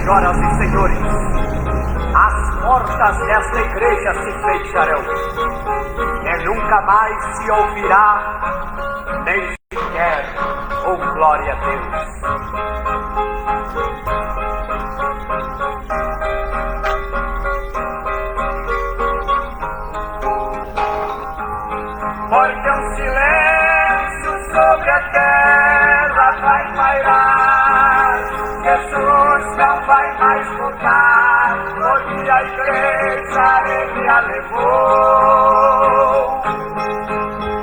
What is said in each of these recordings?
Senhoras e senhores, as portas desta igreja se fecharão e nunca mais se ouvirá nem sequer o glória a Deus. Porque um silêncio sobre a terra vai pairar. Jesus não vai mais voltar, porque a igreja ele a levou.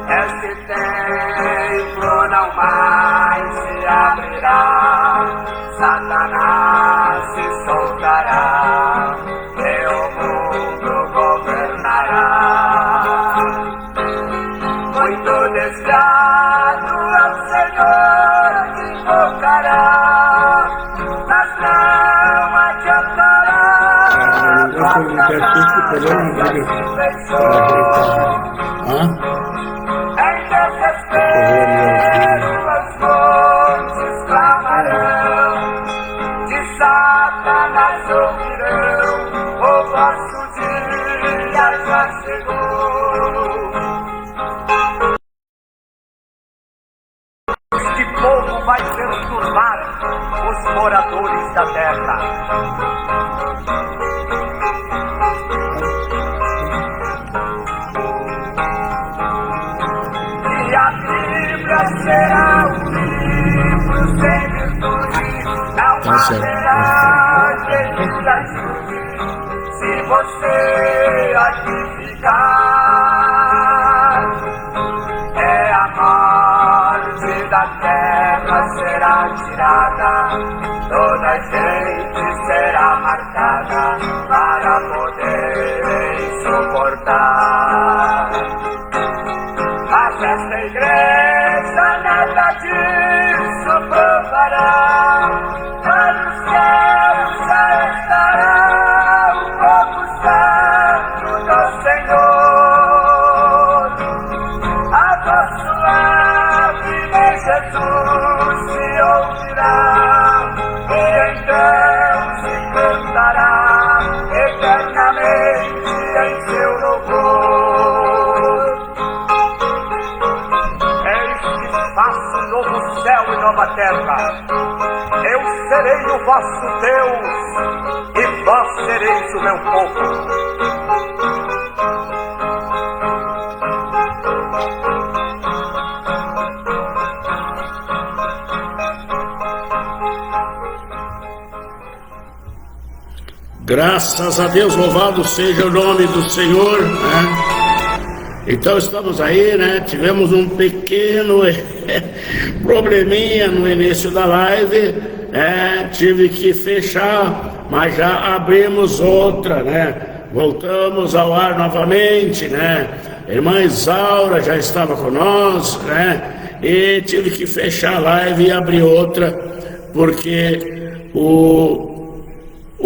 Este templo não mais se abrirá, Satanás se soltará e o mundo governará. Muito desviado ao Senhor invocará, mas não adiantará. Em desespero os montes clamarão, de Satanás ouvirão, o vosso dia já chegou. Este povo vai perturbar os moradores da terra. E a Bíblia será um livro sem virtude, não haverá jeito de ajude, se você aqui ficar. É a morte da terra será tirada, toda a gente será marcada para poderem suportar. Mas esta igreja nada disso provará, para o céu já estará o povo santo do Senhor. A voz suave de Jesus se ouvirá, e então se cantará eternamente em seu louvor. Eis que faço um novo céu e nova terra. Eu serei o vosso Deus, e vós sereis o meu povo. Graças a Deus, louvado seja o nome do Senhor, né? Então estamos aí, né? Tivemos um pequeno probleminha no início da live, tive que fechar, mas já abrimos outra, né? Voltamos ao ar novamente, né? A irmã Isaura já estava conosco, né? E tive que fechar a live e abrir outra, porque o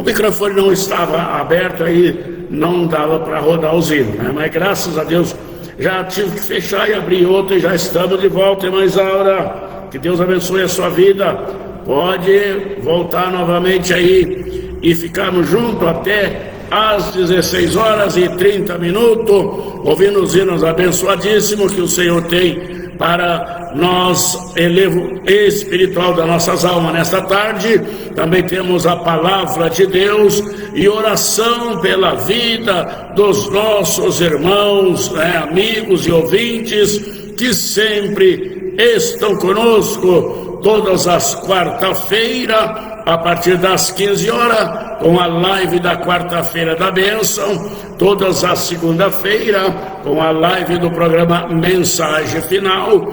microfone não estava aberto, aí não dava para rodar os hinos, né? Mas graças a Deus já tive que fechar e abrir outra e já estamos de volta, irmã Isaura. Que Deus abençoe a sua vida. Pode voltar novamente aí e ficarmos juntos até às 16h30, ouvindo os hinos abençoadíssimos que o Senhor tem para nós, elevo espiritual das nossas almas nesta tarde. Também temos a palavra de Deus e oração pela vida dos nossos irmãos, amigos e ouvintes que sempre estão conosco todas as quarta-feiras a partir das 15 horas, com a live da quarta-feira da bênção, todas as segunda-feira, com a live do programa Mensagem Final,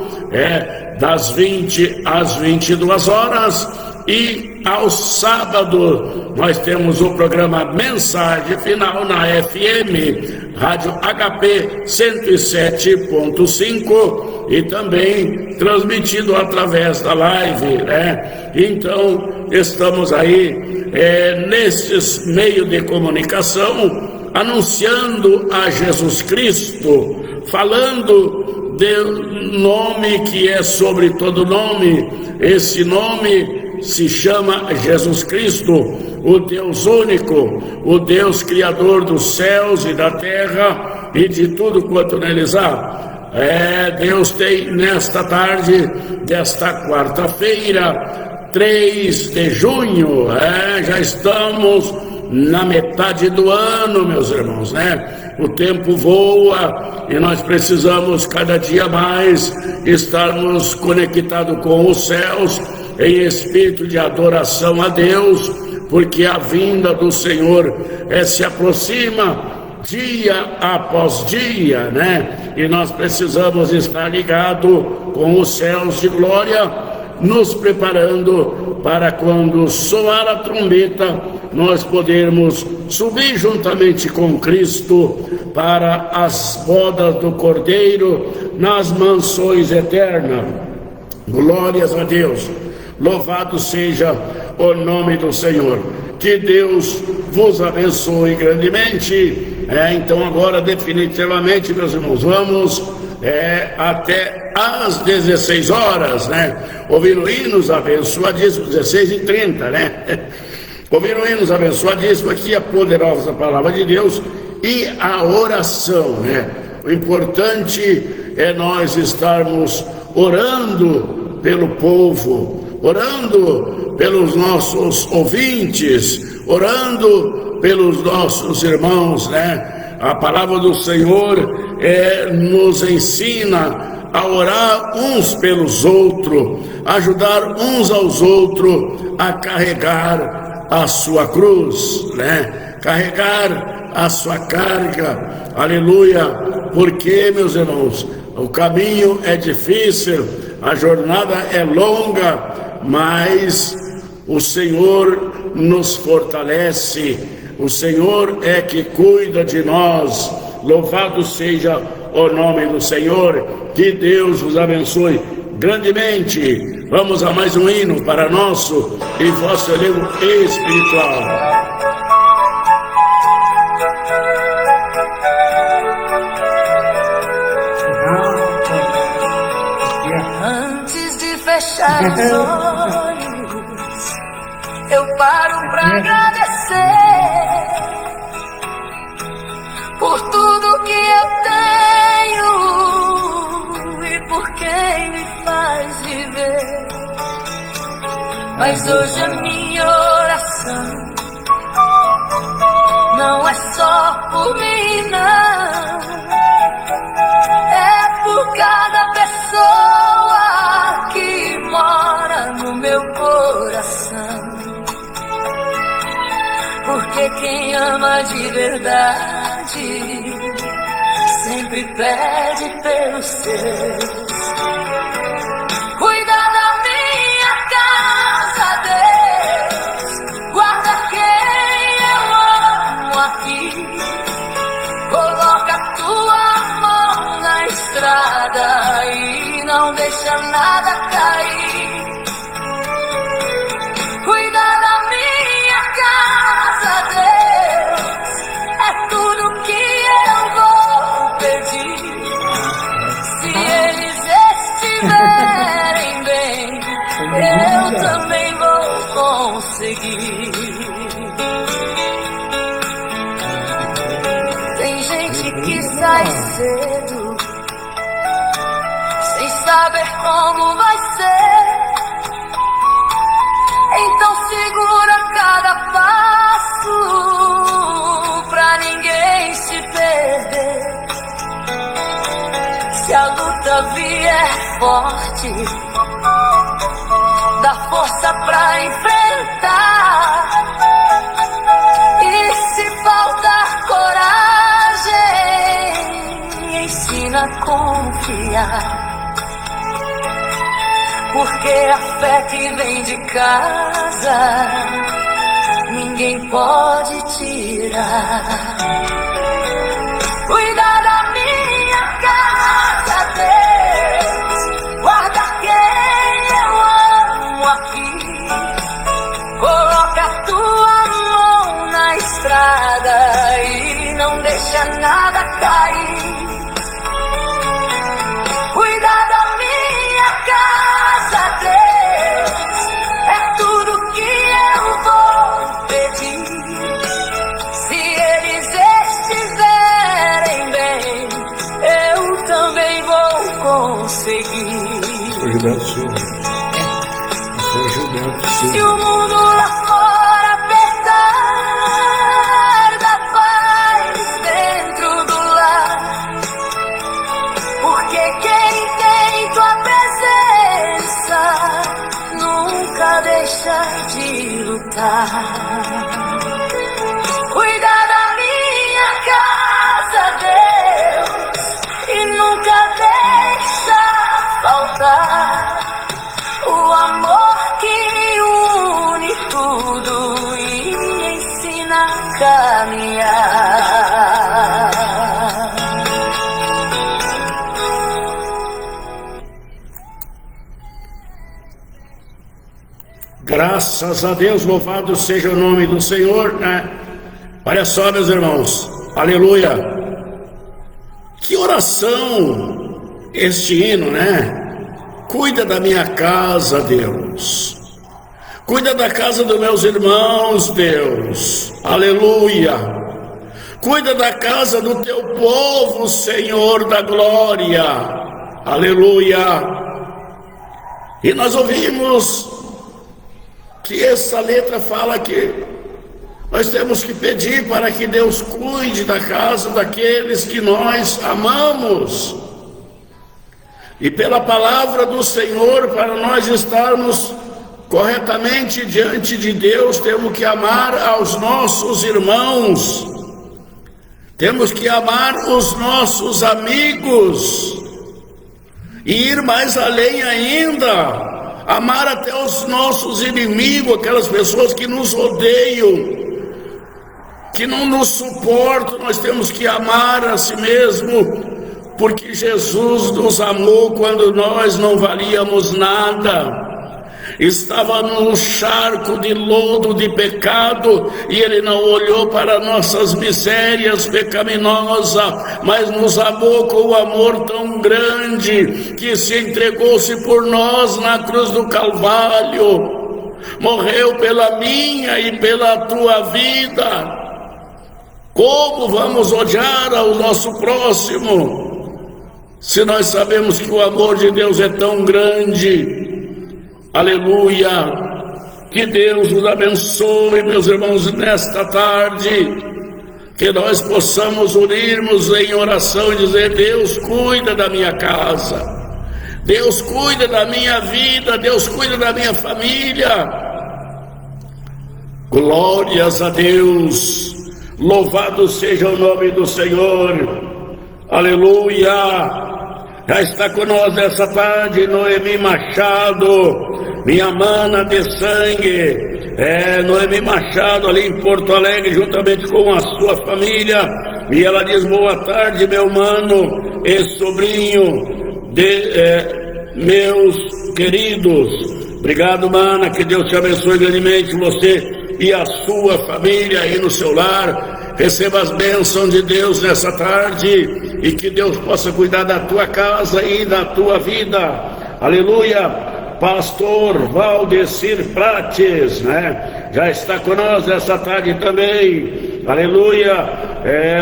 das 20 às 22 horas, e ao sábado nós temos o programa Mensagem Final na FM, Rádio HP 107.5, e também transmitido através da live, Então, estamos aí nesses meios de comunicação, anunciando a Jesus Cristo, falando do nome que é sobre todo nome. Esse nome se chama Jesus Cristo, o Deus único, o Deus criador dos céus e da terra e de tudo quanto neles há. Deus tem nesta tarde desta quarta-feira, 3 de junho, já estamos na metade do ano, meus irmãos, né? O tempo voa e nós precisamos cada dia mais estarmos conectados com os céus em espírito de adoração a Deus, porque a vinda do Senhor se aproxima dia após dia, né? E nós precisamos estar ligados com os céus de glória, nos preparando para quando soar a trombeta, nós podermos subir juntamente com Cristo para as bodas do Cordeiro nas mansões eternas. Glórias a Deus, louvado seja o nome do Senhor. Que Deus vos abençoe grandemente. Então agora definitivamente, meus irmãos, vamos até às 16 horas, né? Ouvindo hinos abençoadíssimos, 16h30, né? Ouvindo hinos abençoadíssimos, aqui a poderosa palavra de Deus e a oração, né? O importante é nós estarmos orando pelo povo, orando pelos nossos ouvintes, orando pelos nossos irmãos, né? A palavra do Senhor nos ensina a orar uns pelos outros, ajudar uns aos outros a carregar a sua cruz, né? Carregar a sua carga, aleluia, porque, meus irmãos, o caminho é difícil, a jornada é longa, mas o Senhor nos fortalece, o Senhor é que cuida de nós. Louvado seja o nome do Senhor, que Deus os abençoe grandemente. Vamos a mais um hino para nosso e vosso elevo espiritual. Antes de fechar os olhos, eu paro pra agradecer por tudo que eu tenho e por quem me faz viver. Mas hoje a minha oração não é só por mim, não. É por cada pessoa que mora no meu coração. Porque quem ama de verdade sempre pede pelos seus. Cuida da minha casa, Deus. Guarda quem eu amo aqui. Coloca a tua mão na estrada e não deixa nada cair. Cuida da minha casa, Deus, é tudo que eu vou pedir. Se eles estiverem bem, eu também vou conseguir. Tem gente que sai cedo, sem saber como vai ser. Então segura cada passo pra ninguém se perder. Se a luta vier forte, dá força pra enfrentar. E se faltar coragem, ensina a confiar. Porque a fé que vem de casa, ninguém pode tirar. Cuida da minha casa, Deus. Guarda quem eu amo aqui. Coloca a tua mão na estrada e não deixa nada cair. Cuida da minha casa, Deus, é tudo que eu vou pedir. Gilberto Silva. Pastor Gilberto Se Silva. o mundo lá fora apertar, dá paz dentro do lar. Porque quem tem tua presença nunca deixa de lutar. Cuida da minha casa, Deus, e nunca deixa faltar o amor que une tudo e ensina a caminhar. Graças a Deus, louvado seja o nome do Senhor, né? Olha só, meus irmãos, aleluia. Que oração este hino, né? Cuida da minha casa, Deus. Cuida da casa dos meus irmãos, Deus. Aleluia. Cuida da casa do teu povo, Senhor da glória. Aleluia. E nós ouvimos que essa letra fala que nós temos que pedir para que Deus cuide da casa daqueles que nós amamos. E pela palavra do Senhor, para nós estarmos corretamente diante de Deus, temos que amar aos nossos irmãos, temos que amar os nossos amigos, e ir mais além ainda, amar até os nossos inimigos, aquelas pessoas que nos odeiam, que não nos suportam. Nós temos que amar a si mesmo, porque Jesus nos amou quando nós não valíamos nada. Estava num charco de lodo de pecado, e Ele não olhou para nossas misérias pecaminosas, mas nos amou com um amor tão grande, que se entregou-se por nós na cruz do Calvário, morreu pela minha e pela tua vida. Como vamos odiar ao nosso próximo, se nós sabemos que o amor de Deus é tão grande? Aleluia. Que Deus nos abençoe, meus irmãos, nesta tarde, que nós possamos unirmos em oração e dizer: Deus, cuida da minha casa, Deus, cuida da minha vida, Deus, cuida da minha família. Glórias a Deus. Louvado seja o nome do Senhor. Aleluia. Já está conosco nessa tarde Noemi Machado, minha mana de sangue. Noemi Machado, ali em Porto Alegre, juntamente com a sua família. E ela diz: boa tarde, meu mano e sobrinho de meus queridos. Obrigado, mana, que Deus te abençoe grandemente, você e a sua família aí no seu lar. Receba as bênçãos de Deus nessa tarde, e que Deus possa cuidar da tua casa e da tua vida. Aleluia. Pastor Valdecir Prates, né? Já está conosco essa tarde também. Aleluia.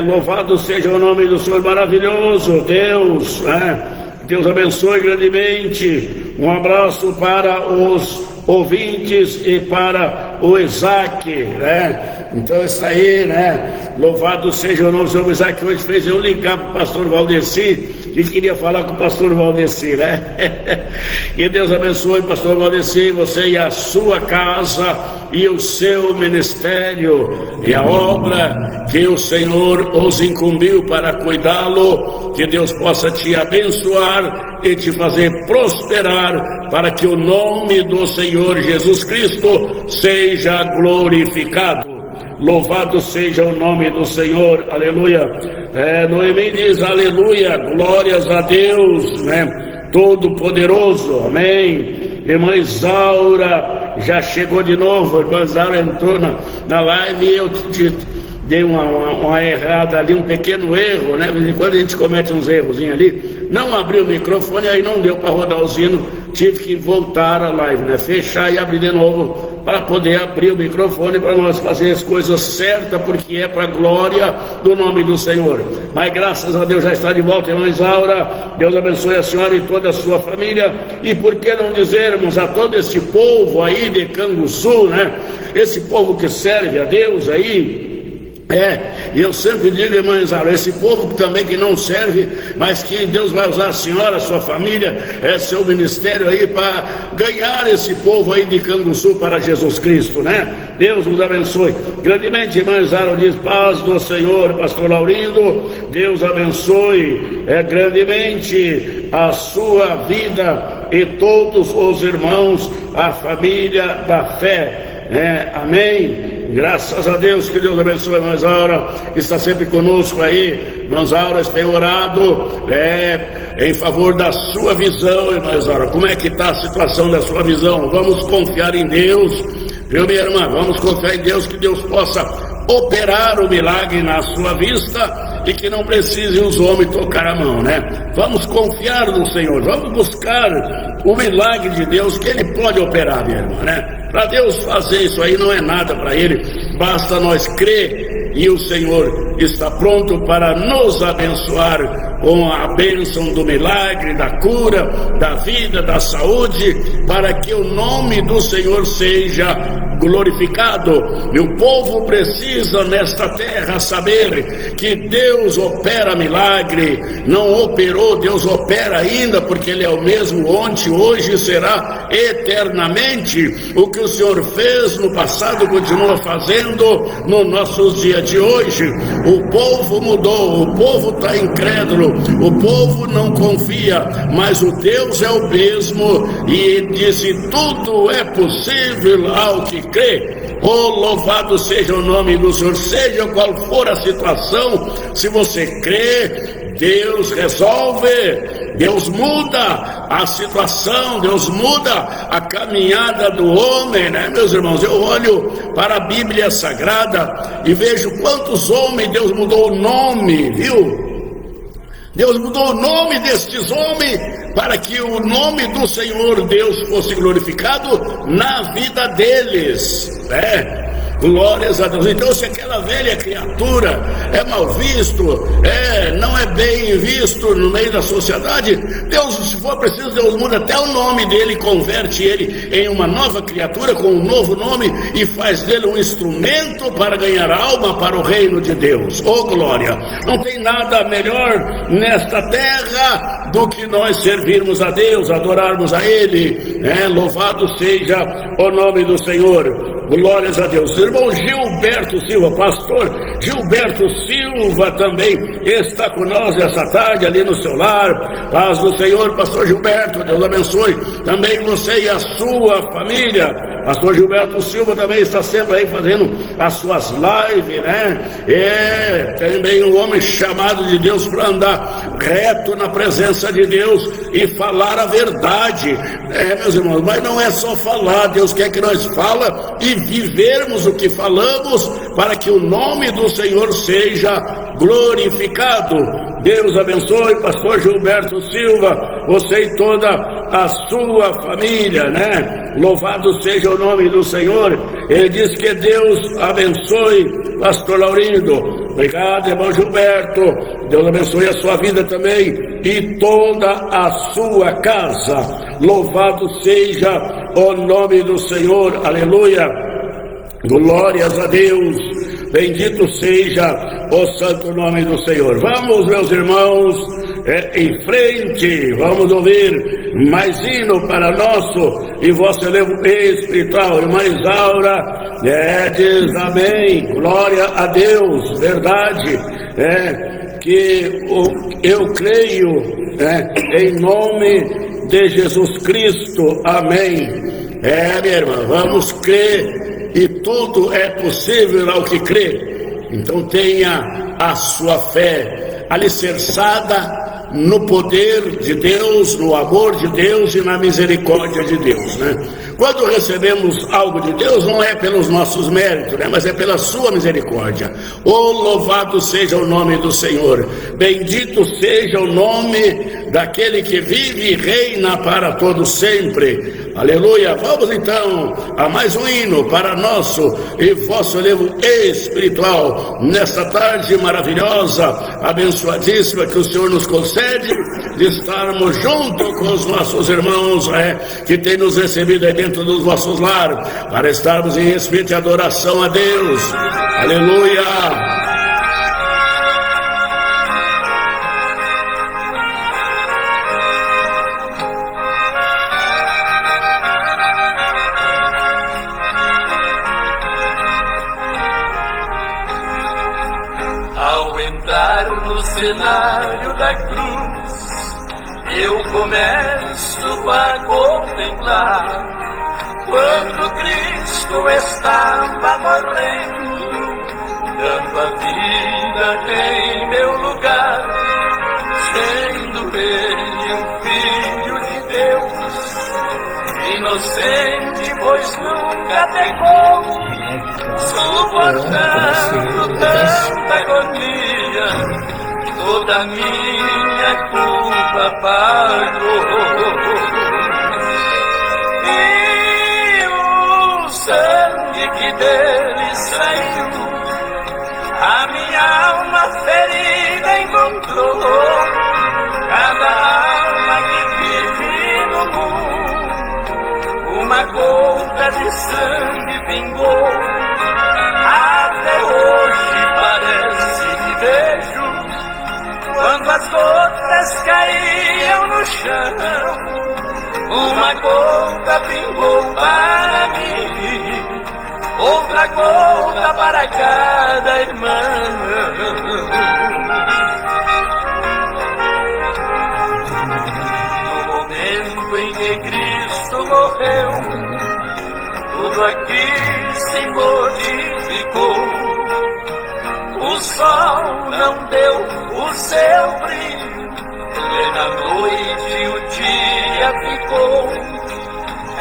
Louvado seja o nome do Senhor maravilhoso, Deus, né? Deus abençoe grandemente. Um abraço para os ouvintes e para o Isaac, né? Então isso aí, né? Louvado seja o nome do Senhor. Isaac hoje fez eu ligar para o pastor Valdecir, e queria falar com o pastor Valdecir, né? Que Deus abençoe, pastor Valdecir, você e a sua casa e o seu ministério e a obra que o Senhor os incumbiu para cuidá-lo. Que Deus possa te abençoar e te fazer prosperar, para que o nome do Senhor Jesus Cristo seja glorificado. Louvado seja o nome do Senhor. Aleluia. Noemi diz: aleluia, glórias a Deus, né? Todo-Poderoso, amém. Irmã Isaura já chegou de novo. Irmã Isaura entrou na live, e eu dei uma errada ali, um pequeno erro, né? De vez em quando a gente comete uns errozinhos ali. Não abri o microfone, aí não deu para rodar o sino, tive que voltar a live, né? Fechar e abrir de novo para poder abrir o microfone para nós fazer as coisas certas, porque é para a glória do nome do Senhor. Mas graças a Deus já está de volta, irmã Isaura. Deus abençoe a senhora e toda a sua família. E por que não dizermos a todo esse povo aí de Canguçu, né? Esse povo que serve a Deus aí. E eu sempre digo, irmã Isaura, esse povo também que não serve, mas que Deus vai usar a senhora, a sua família, seu ministério aí para ganhar esse povo aí de Canguçu para Jesus Cristo, né? Deus nos abençoe grandemente, irmã Isaura, diz paz do Senhor, pastor Laurindo. Deus abençoe grandemente a sua vida e todos os irmãos, a família da fé. Amém. Graças a Deus, que Deus abençoe a irmã Isaura, que está sempre conosco aí. Irmã Isaura tem orado em favor da sua visão, irmã Isaura. Como é que está a situação da sua visão? Vamos confiar em Deus, viu, minha irmã? Vamos confiar em Deus, que Deus possa operar o milagre na sua vista e que não precise os homens tocar a mão, né? Vamos confiar no Senhor, vamos buscar o milagre de Deus, que Ele pode operar, minha irmã, né? Para Deus fazer isso aí não é nada para Ele, basta nós crer, e o Senhor está pronto para nos abençoar com a bênção do milagre, da cura, da vida, da saúde, para que o nome do Senhor seja glorificado. E o povo precisa nesta terra saber que Deus opera milagre, não operou, Deus opera ainda, porque Ele é o mesmo ontem, hoje e será eternamente. O que o Senhor fez no passado continua fazendo nos nossos dias de hoje. O povo mudou, o povo está incrédulo, o povo não confia, mas o Deus é o mesmo, e disse: tudo é possível ao que crê. Louvado seja o nome do Senhor. Seja qual for a situação, se você crê, Deus resolve, Deus muda a situação, Deus muda a caminhada do homem, né, meus irmãos? Eu olho para a Bíblia Sagrada e vejo quantos homens Deus mudou o nome, viu? Deus mudou o nome destes homens para que o nome do Senhor Deus fosse glorificado na vida deles, né? Glórias a Deus. Então, se aquela velha criatura é mal visto, não é bem visto no meio da sociedade, Deus, se for preciso, Deus muda até o nome dele, converte ele em uma nova criatura com um novo nome e faz dele um instrumento para ganhar alma para o reino de Deus. Glória! Não tem nada melhor nesta terra do que nós servirmos a Deus, adorarmos a Ele, louvado seja o nome do Senhor. Glórias a Deus. Irmão Gilberto Silva, pastor Gilberto Silva também está com nós essa tarde ali no seu lar. Paz do Senhor, pastor Gilberto, Deus abençoe também você e a sua família. Pastor Gilberto Silva também está sempre aí fazendo as suas lives, né? Também um homem chamado de Deus para andar reto na presença de Deus e falar a verdade, meus irmãos. Mas não é só falar, Deus quer que nós fala e vivermos o que falamos, para que o nome do Senhor seja glorificado. Deus abençoe, pastor Gilberto Silva, você e toda a sua família, né? Louvado seja o nome do Senhor. Ele diz que Deus abençoe, pastor Laurindo. Obrigado, irmão Gilberto. Deus abençoe a sua vida também e toda a sua casa. Louvado seja o nome do Senhor. Aleluia. Glórias a Deus. Bendito seja o santo nome do Senhor. Vamos, meus irmãos, em frente. Vamos ouvir mais hino para nosso e vosso elevo espiritual. Irmã Isaura diz amém. Glória a Deus. Verdade. Que eu creio em nome de Jesus Cristo. Amém. Minha irmã, vamos crer. E tudo é possível ao que crê. Então tenha a sua fé alicerçada no poder de Deus, no amor de Deus e na misericórdia de Deus, né? Quando recebemos algo de Deus, não é pelos nossos méritos, né? Mas é pela sua misericórdia. Louvado seja o nome do Senhor. Bendito seja o nome daquele que vive e reina para todo sempre. Aleluia. Vamos então a mais um hino para nosso e vosso elevo espiritual nesta tarde maravilhosa, abençoadíssima que o Senhor nos concede de estarmos junto com os nossos irmãos que tem nos recebido aí dentro dos vossos lares, para estarmos em respeito e adoração a Deus. Aleluia. No cenário da cruz, eu começo a contemplar quando Cristo estava morrendo, dando a vida em meu lugar, sendo Ele um Filho de Deus, inocente, pois nunca pecou, suportando tanta agonia, toda minha culpa pagou. E o sangue que dele saiu, a minha alma ferida encontrou. Cada alma que vive no mundo, uma gota de sangue vingou. Até hoje parece que vejo, quando as gotas caíam no chão, uma gota pingou para mim, outra gota para cada irmã. No momento em que Cristo morreu, tudo aqui se modificou. O sol não deu o seu brilho, e na noite o dia ficou.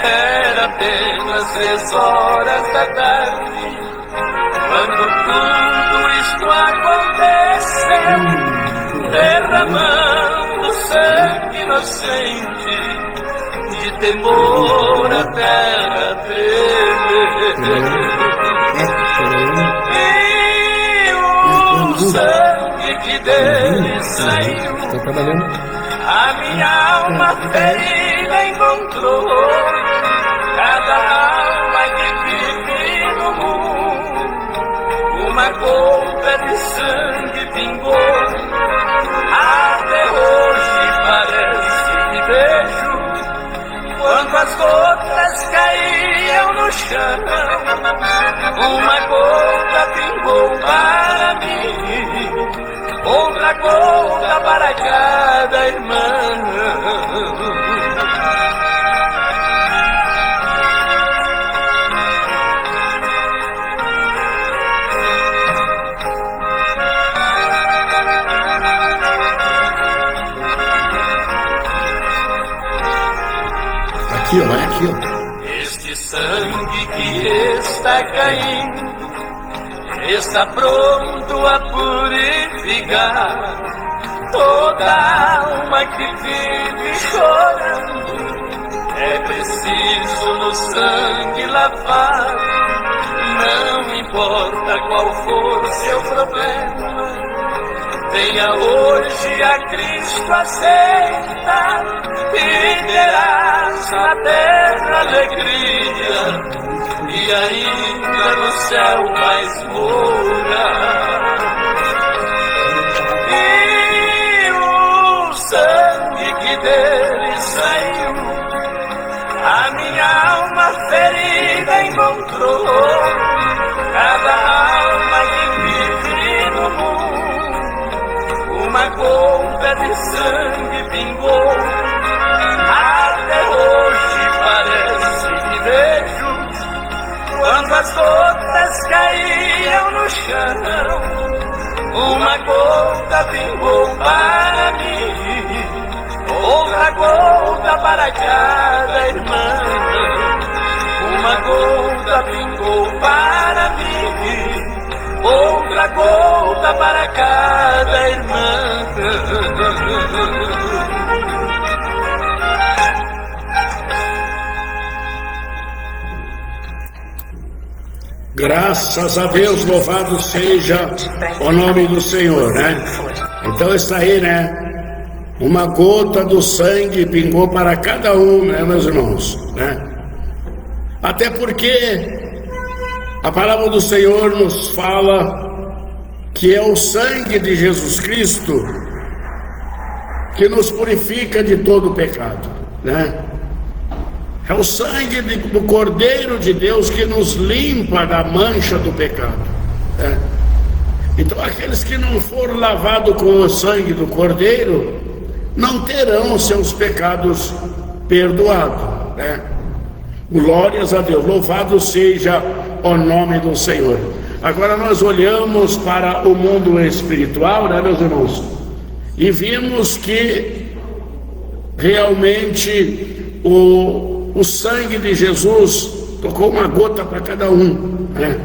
Era apenas 3 horas da tarde, quando tudo isto aconteceu, derramando sangue inocente, de temor a terra tremeu. O sangue que dele saiu, a minha alma ferida encontrou. Cada alma que vive no mundo, uma gota de sangue pingou. Até hoje parece que vejo, quando as gotas caíam no chão, uma gota pingou para mim, outra gota para cada irmã. Aqui, ó. Este sangue que está caindo está pronto a purificar toda alma que vive chorando. É preciso no sangue lavar, não importa qual for seu problema. Venha hoje a Cristo, aceita, e terás na terra alegria, e ainda no céu mais morar. E o sangue que dele saiu, a minha alma ferida encontrou. Cada alma que vive no mundo, uma gota de sangue pingou. Até hoje parece que vejo, quando as gotas caíam no chão, uma gota pingou para mim, outra gota para cada irmã. Uma gota pingou para mim, outra gota gota para cada irmã. Graças a Deus, louvado seja o nome do Senhor, né? Então está aí, né? Uma gota do sangue pingou para cada um, né, meus irmãos, né? Até porque a palavra do Senhor nos fala que é o sangue de Jesus Cristo que nos purifica de todo o pecado, né? É o sangue do Cordeiro de Deus que nos limpa da mancha do pecado, né? Então aqueles que não foram lavados com o sangue do Cordeiro não terão os seus pecados perdoados, né? Glórias a Deus, louvado seja o nome do Senhor. Agora nós olhamos para o mundo espiritual, né, meus irmãos? E vimos que realmente o sangue de Jesus tocou uma gota para cada um, né?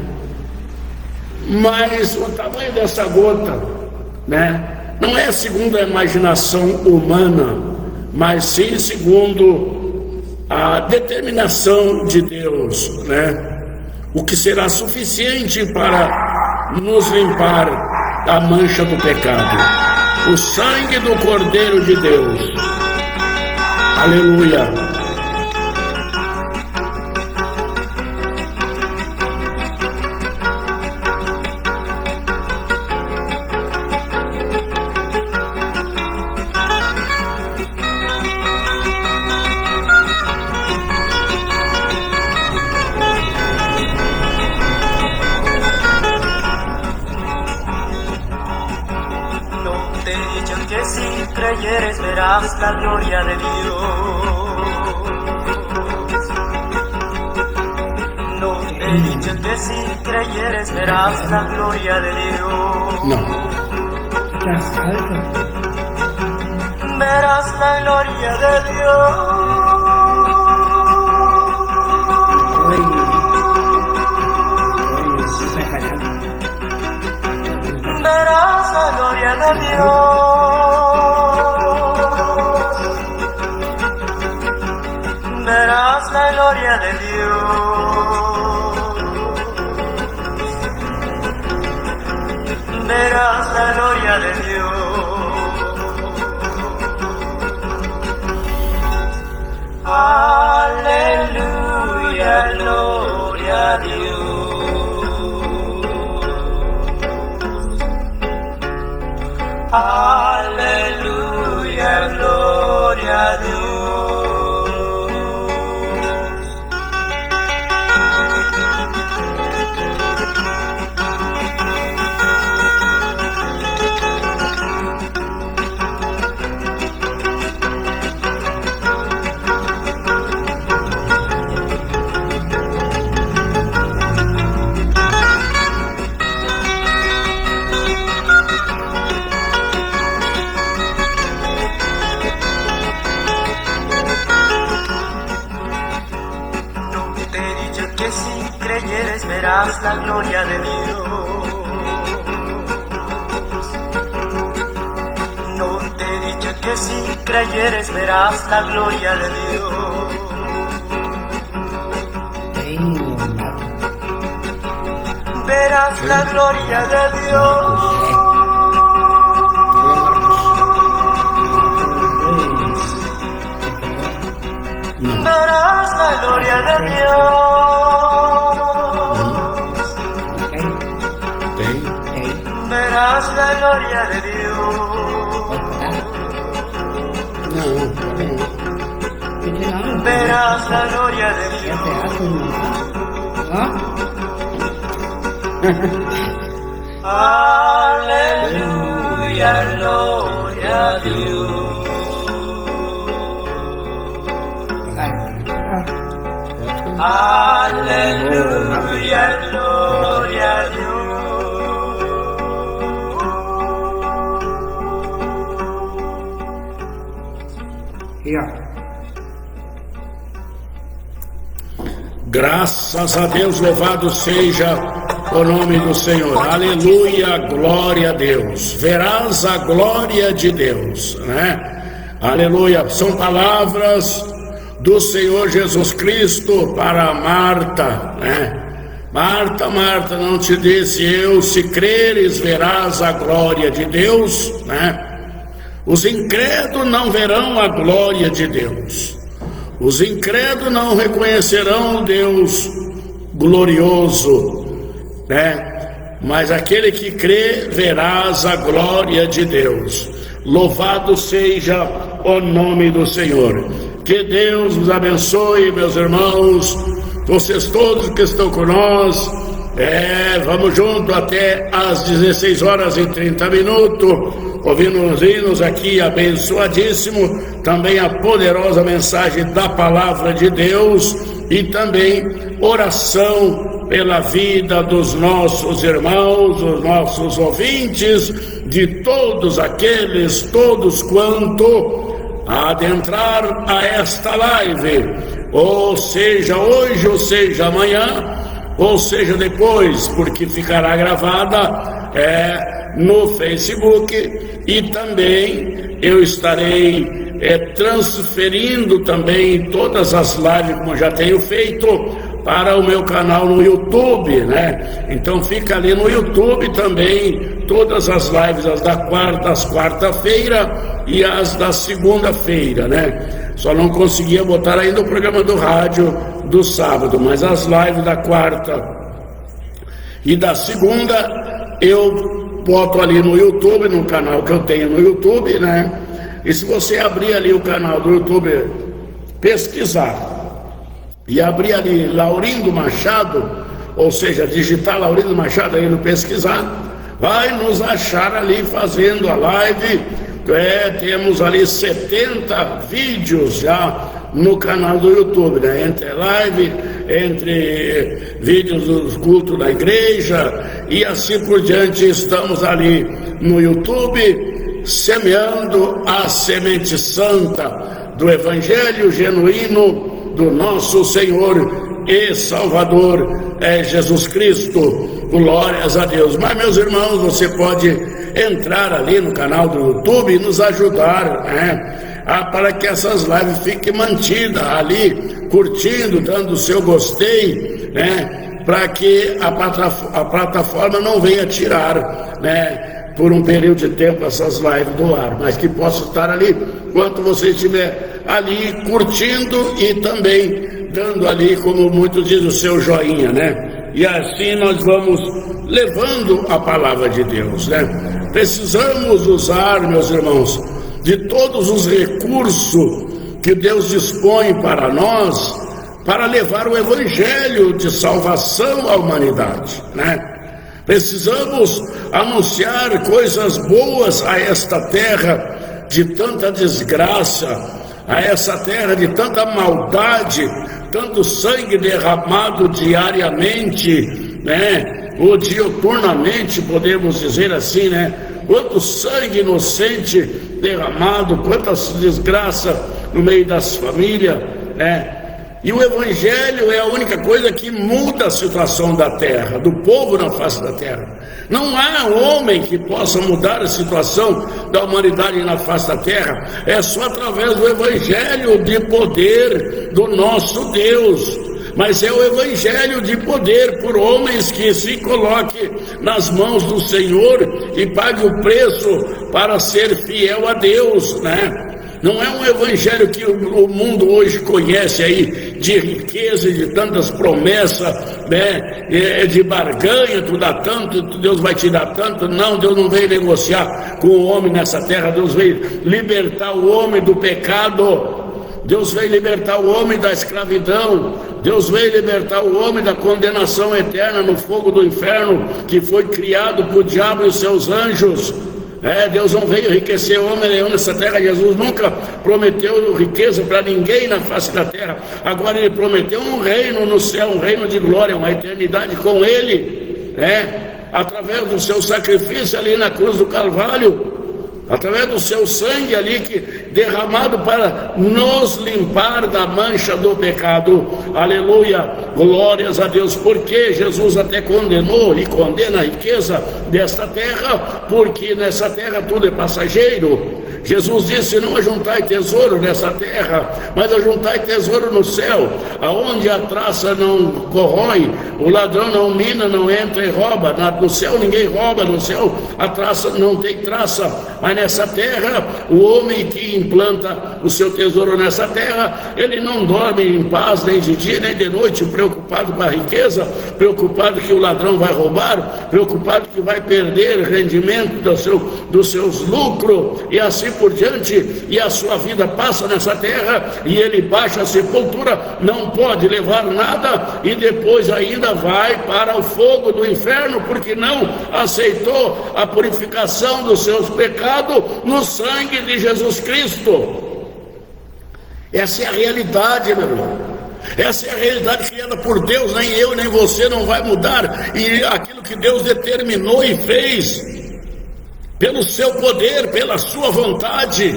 Mas o tamanho dessa gota, né, não é segundo a imaginação humana, mas sim segundo a determinação de Deus, né? O que será suficiente para nos limpar da mancha do pecado. O sangue do Cordeiro de Deus. Aleluia. Que si creyeres verás la gloria de Dios. No te he dicho que si creyeres verás la gloria de Dios. No. Verás la gloria de Dios. Verás la gloria de Dios. Verás la gloria de Dios. Verás la gloria de Dios. Aleluya, gloria a Dios. Aleluya, gloria a Dios. Que si creyeres verás la gloria de Dios. No te he dicho que si creyeres verás la gloria de Dios. Verás la gloria de Dios. Verás la gloria de Dios. Verás la gloria de Dios. Verás la gloria de Dios. Aleluya, gloria a Dios. Aleluya, gloria a Dios. Graças a Deus, louvado seja o nome do Senhor. Aleluia, glória a Deus. Verás a glória de Deus, né? Aleluia. São palavras do Senhor Jesus Cristo para Marta, né? Marta, Marta, não te disse eu, se creres verás a glória de Deus, né? Os incrédulos não verão a glória de Deus. Os incrédulos não reconhecerão o Deus glorioso, né? Mas aquele que crê verás a glória de Deus. Louvado seja o nome do Senhor. Que Deus nos abençoe, meus irmãos, vocês todos que estão com nós. Vamos junto até às 16h30, ouvindo os hinos aqui, abençoadíssimo, também a poderosa mensagem da palavra de Deus e também oração pela vida dos nossos irmãos, os nossos ouvintes, de todos aqueles, todos quanto adentrar a esta live, ou seja hoje, ou seja amanhã, ou seja depois, porque ficará gravada no Facebook, e também eu estarei transferindo também todas as lives, como já tenho feito, para o meu canal no YouTube, né? Então fica ali no YouTube também todas as lives, as das quarta-feira e as da segunda-feira, né? Só não conseguia botar ainda o programa do rádio do sábado, mas as lives da quarta e da segunda eu boto ali no YouTube, no canal que eu tenho no YouTube, né? E se você abrir ali o canal do YouTube, pesquisar e abrir ali Laurindo Machado, ou seja, digitar Laurindo Machado aí no pesquisar, vai nos achar ali fazendo a live. Temos ali 70 vídeos já no canal do YouTube, né? Entre live, entre vídeos dos cultos da igreja e assim por diante. Estamos ali no YouTube semeando a semente santa do Evangelho genuíno do nosso Senhor e Salvador Jesus Cristo. Glórias a Deus. Mas, meus irmãos, você pode entrar ali no canal do YouTube e nos ajudar, né? Para que essas lives fiquem mantidas ali, curtindo, dando o seu gostei, né? Para que a plataforma não venha tirar, né, por um período de tempo essas lives do ar, mas que possa estar ali enquanto você estiver ali curtindo e também dando ali, como muitos dizem, o seu joinha, né? E assim nós vamos levando a palavra de Deus, né? Precisamos usar, meus irmãos, de todos os recursos que Deus dispõe para nós, para levar o evangelho de salvação à humanidade, né? Precisamos anunciar coisas boas a esta terra de tanta desgraça, a essa terra de tanta maldade, tanto sangue derramado diariamente, né? Ou diuturnamente, podemos dizer assim, né? Quanto sangue inocente derramado, quantas desgraças no meio das famílias, né? E o Evangelho é a única coisa que muda a situação da terra, do povo na face da terra. Não há homem que possa mudar a situação da humanidade na face da terra. É só através do Evangelho de poder do nosso Deus. Mas é o Evangelho de poder por homens que se coloquem nas mãos do Senhor e pague o preço para ser fiel a Deus, né? Não é um evangelho que o mundo hoje conhece aí, de riqueza, de tantas promessas, né? De barganha, tu dá tanto, Deus vai te dar tanto. Não, Deus não veio negociar com o homem nessa terra. Deus veio libertar o homem do pecado. Deus veio libertar o homem da escravidão. Deus veio libertar o homem da condenação eterna no fogo do inferno, que foi criado por diabo e os seus anjos. Deus não veio enriquecer homem nenhum nessa terra. Jesus nunca prometeu riqueza para ninguém na face da terra. Agora ele prometeu um reino no céu, um reino de glória, uma eternidade com ele, através do seu sacrifício ali na cruz do Calvário. através do seu sangue ali derramado para nos limpar da mancha do pecado. Aleluia, glórias a Deus. Porque Jesus até condenou e condena a riqueza desta terra, porque nessa terra tudo é passageiro. Jesus disse: não ajuntai tesouro nessa terra, mas ajuntai tesouro no céu, aonde a traça não corrói, o ladrão não mina, não entra e rouba. No céu ninguém rouba, no céu a traça não tem traça. Mas nessa terra, o homem que implanta o seu tesouro nessa terra, ele não dorme em paz nem de dia nem de noite, preocupado com a riqueza, preocupado que o ladrão vai roubar, preocupado que vai perder rendimento dos seus lucros e assim por diante. E a sua vida passa nessa terra e ele baixa a sepultura, não pode levar nada, e depois ainda vai para o fogo do inferno, porque não aceitou a purificação dos seus pecados no sangue de Jesus Cristo. Essa é a realidade, meu irmão. Essa é a realidade criada por Deus. Nem eu nem você não vai mudar, e aquilo que Deus determinou e fez pelo seu poder, pela sua vontade.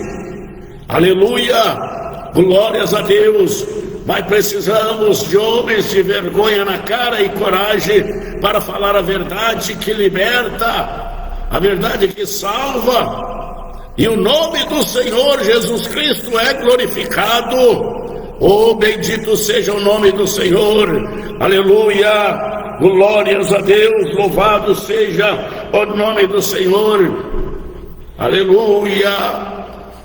Aleluia, glórias a Deus. Mas precisamos de homens de vergonha na cara e coragem para falar a verdade que liberta, a verdade que salva, e o nome do Senhor Jesus Cristo é glorificado. Oh, bendito seja o nome do Senhor. Aleluia, glórias a Deus, louvado seja o nome do Senhor. Aleluia,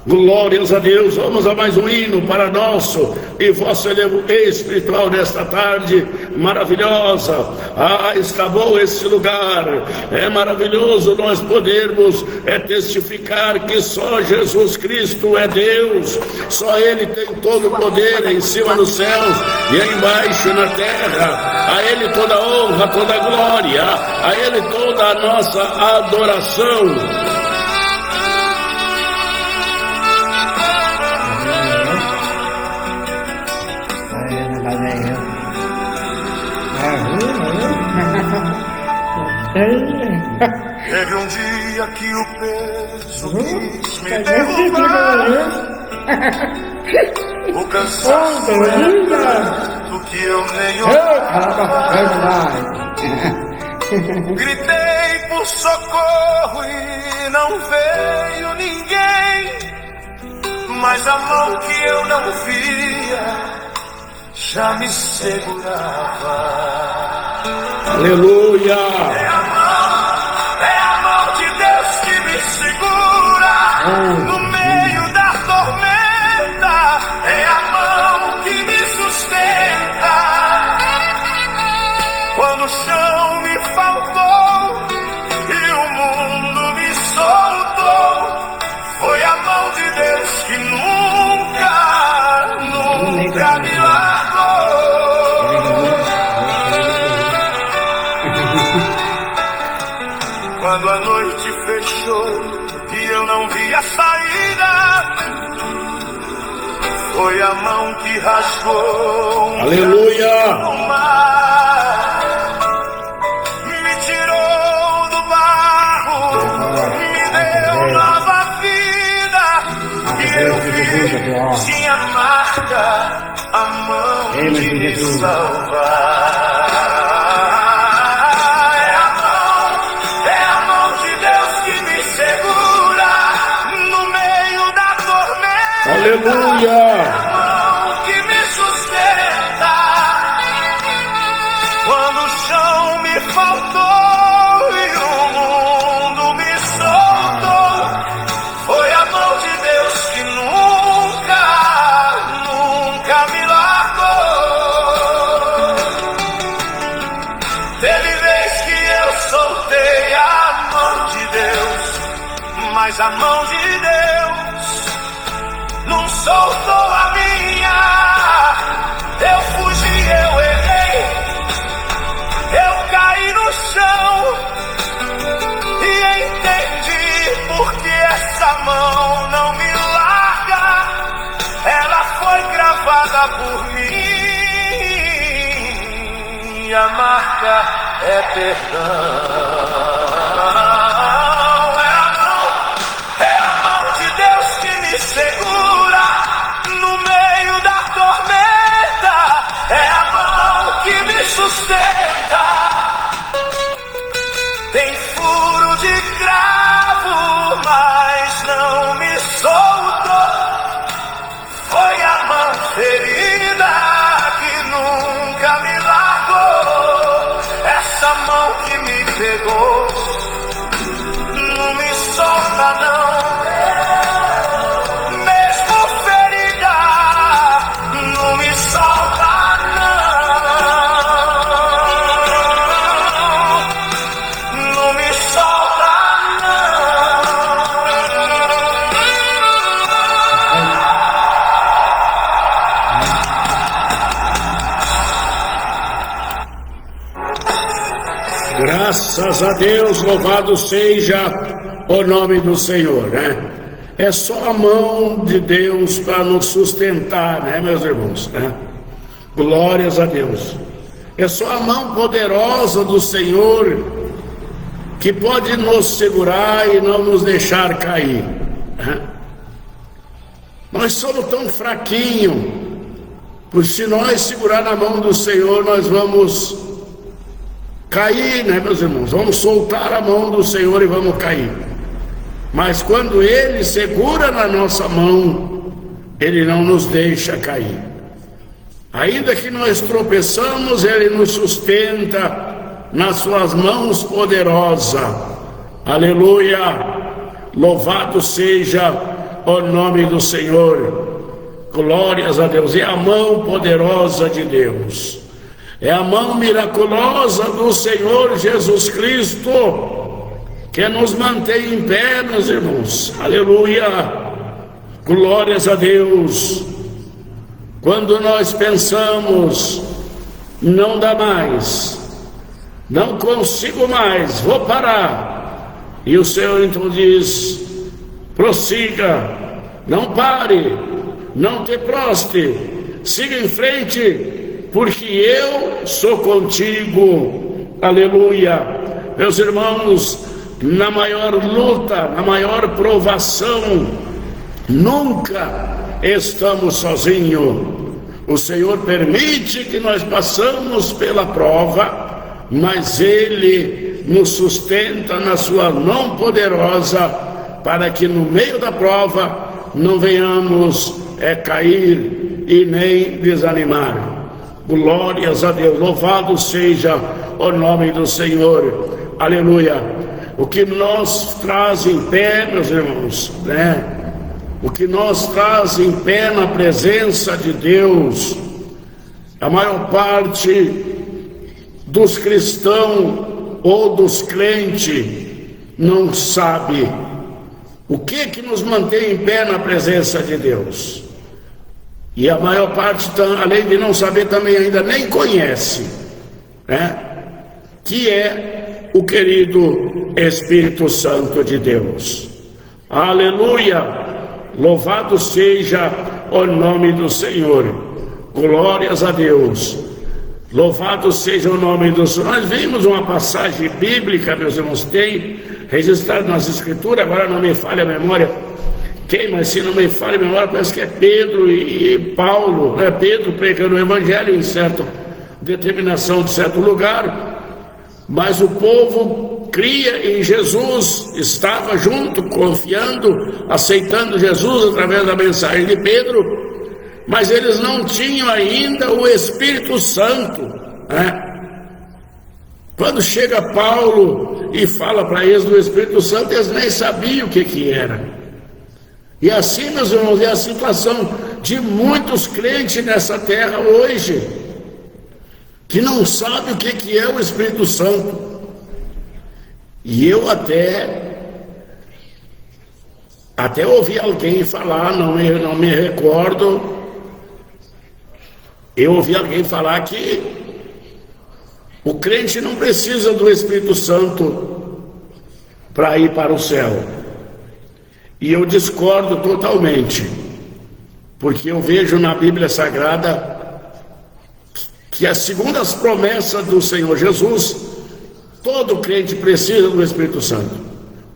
glórias a Deus. Vamos a mais um hino para nosso e vosso elevo espiritual nesta tarde maravilhosa. Está bom esse lugar, é maravilhoso nós podermos testificar que só Jesus Cristo é Deus, só Ele tem todo o poder em cima nos céus e embaixo na terra. A Ele toda a honra, toda a glória, a Ele toda a nossa adoração. Teve um dia que o peso quis me derrubar, o cansaço era do que eu nem olhava. Gritei por socorro e não veio ninguém, mas a mão que eu não via já me segurava. Aleluia! É a mão de Deus que me segura no meio da tormenta. É a mão que me sustenta quando o chão me faltou e o mundo me soltou. Foi a mão de Deus que nunca me largou. Quando a noite fechou e eu não vi a saída, foi a mão que rasgou aleluia, no mar, me tirou do barro, me deu nova vida, e eu vi, tinha marca, a mão de me salvar. Aleluia! A mão que me sustenta quando o chão me faltou e o mundo me soltou. Foi a mão de Deus que nunca me largou. Teve vez que eu soltei a mão de Deus, mas a mão de Deus não soltou a minha. Eu fugi, eu errei, eu caí no chão e entendi porque essa mão não me larga. Ela foi gravada por mim e a marca é perdão. É a mão sustenta. Tem furo de cravo, mas não me soltou. Foi a mão ferida que nunca me largou. Essa mão que me pegou não me solta não. Mesmo ferida, não me solta não. Não me solta Graças a Deus, louvado seja o nome do Senhor, né? É só a mão de Deus para nos sustentar, né, meus irmãos, né? Glórias a Deus. É só a mão poderosa do Senhor que pode nos segurar e não nos deixar cair, né? Nós somos tão fraquinhos, porque se nós segurar na mão do Senhor, nós vamos cair, né, meus irmãos? Vamos soltar a mão do Senhor e vamos cair. Mas quando Ele segura na nossa mão, Ele não nos deixa cair. Ainda que nós tropeçamos, Ele nos sustenta nas suas mãos poderosas. Aleluia! Louvado seja o nome do Senhor. Glórias a Deus. É a mão poderosa de Deus. É a mão miraculosa do Senhor Jesus Cristo que nos mantém em pé, meus irmãos. Aleluia! Glórias a Deus. Quando nós pensamos, não dá mais, não consigo mais, vou parar. E o Senhor então diz: prossiga, não pare, não te proste, siga em frente, porque eu sou contigo. Aleluia. Meus irmãos, na maior luta, na maior provação, nunca estamos sozinhos. O Senhor permite que nós passamos pela prova, mas Ele nos sustenta na sua mão poderosa, para que no meio da prova não venhamos cair e nem desanimar. Glórias a Deus, louvado seja o nome do Senhor. Aleluia. O que nos traz em pé, meus irmãos, né? O que nos traz em pé na presença de Deus, a maior parte dos cristãos ou dos crentes não sabe o que nos mantém em pé na presença de Deus. E a maior parte, além de não saber, também ainda nem conhece, né? Que é o querido Espírito Santo de Deus. Aleluia! Louvado seja o nome do Senhor. Glórias a Deus. Louvado seja o nome do Senhor. Nós vimos uma passagem bíblica, meus irmãos, tem registrado nas Escrituras, agora não me falha a memória. Mas se não me falha a memória, parece que é Pedro e Paulo, né? Pedro pregando o Evangelho em certa determinação de certo lugar, mas o povo cria em Jesus, estava junto, confiando, aceitando Jesus através da mensagem de Pedro, mas eles não tinham ainda o Espírito Santo, né? Quando chega Paulo e fala para eles do Espírito Santo, eles nem sabiam o que era. E assim, meus irmãos, é a situação de muitos crentes nessa terra hoje, que não sabem o que é o Espírito Santo. E eu até ouvi alguém falar, não me recordo, eu ouvi alguém falar que o crente não precisa do Espírito Santo para ir para o céu. E eu discordo totalmente, porque eu vejo na Bíblia Sagrada que, segundo as promessas do Senhor Jesus, todo crente precisa do Espírito Santo,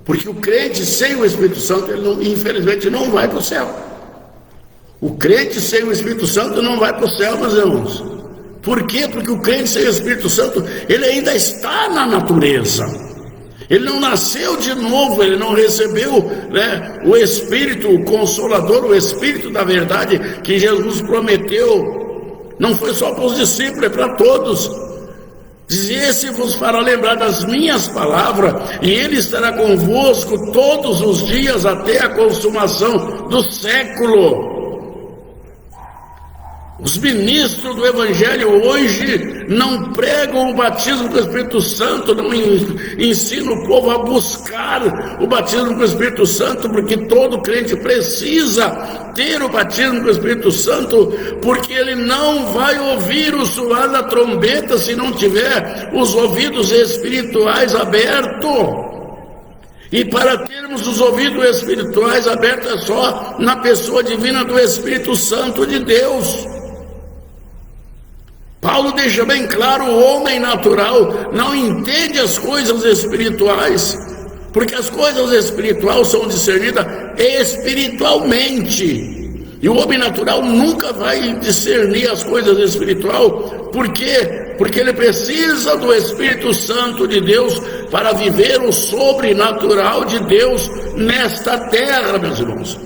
porque o crente sem o Espírito Santo, ele infelizmente não vai para o céu. O crente sem o Espírito Santo não vai para o céu, meus irmãos. Por quê? Porque o crente sem o Espírito Santo, ele ainda está na natureza. Ele não nasceu de novo, ele não recebeu, né, o Espírito, o Consolador, o Espírito da verdade que Jesus prometeu. Não foi só para os discípulos, é para todos. Dizia: esse vos fará lembrar das minhas palavras, e ele estará convosco todos os dias até a consumação do século. Os ministros do Evangelho hoje não pregam o batismo com o Espírito Santo, não ensinam o povo a buscar o batismo com o Espírito Santo, porque todo crente precisa ter o batismo com o Espírito Santo, porque ele não vai ouvir o soar da trombeta se não tiver os ouvidos espirituais abertos. E para termos os ouvidos espirituais abertos é só na pessoa divina do Espírito Santo de Deus. Paulo deixa bem claro: o homem natural não entende as coisas espirituais, porque as coisas espirituais são discernidas espiritualmente. E o homem natural nunca vai discernir as coisas espirituais. Por quê? Porque ele precisa do Espírito Santo de Deus para viver o sobrenatural de Deus nesta terra, meus irmãos.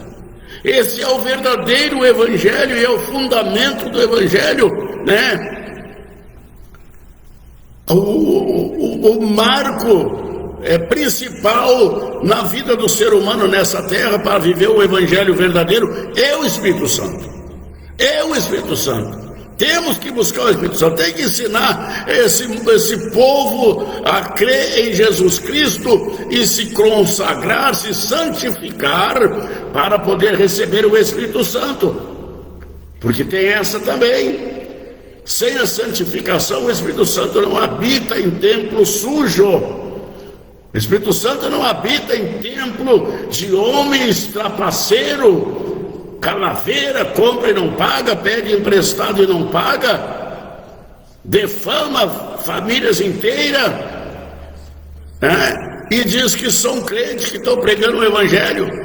Esse é o verdadeiro Evangelho e é o fundamento do Evangelho, né? O marco principal na vida do ser humano nessa terra para viver o Evangelho verdadeiro é o Espírito Santo. É o Espírito Santo. Temos que buscar o Espírito Santo, tem que ensinar esse povo a crer em Jesus Cristo e se consagrar, se santificar para poder receber o Espírito Santo. Porque tem essa também. Sem a santificação, o Espírito Santo não habita em templo sujo. O Espírito Santo não habita em templo de homens trapaceiro, calaveira, compra e não paga, pede emprestado e não paga, defama famílias inteiras, né? E diz que são crentes que estão pregando o Evangelho.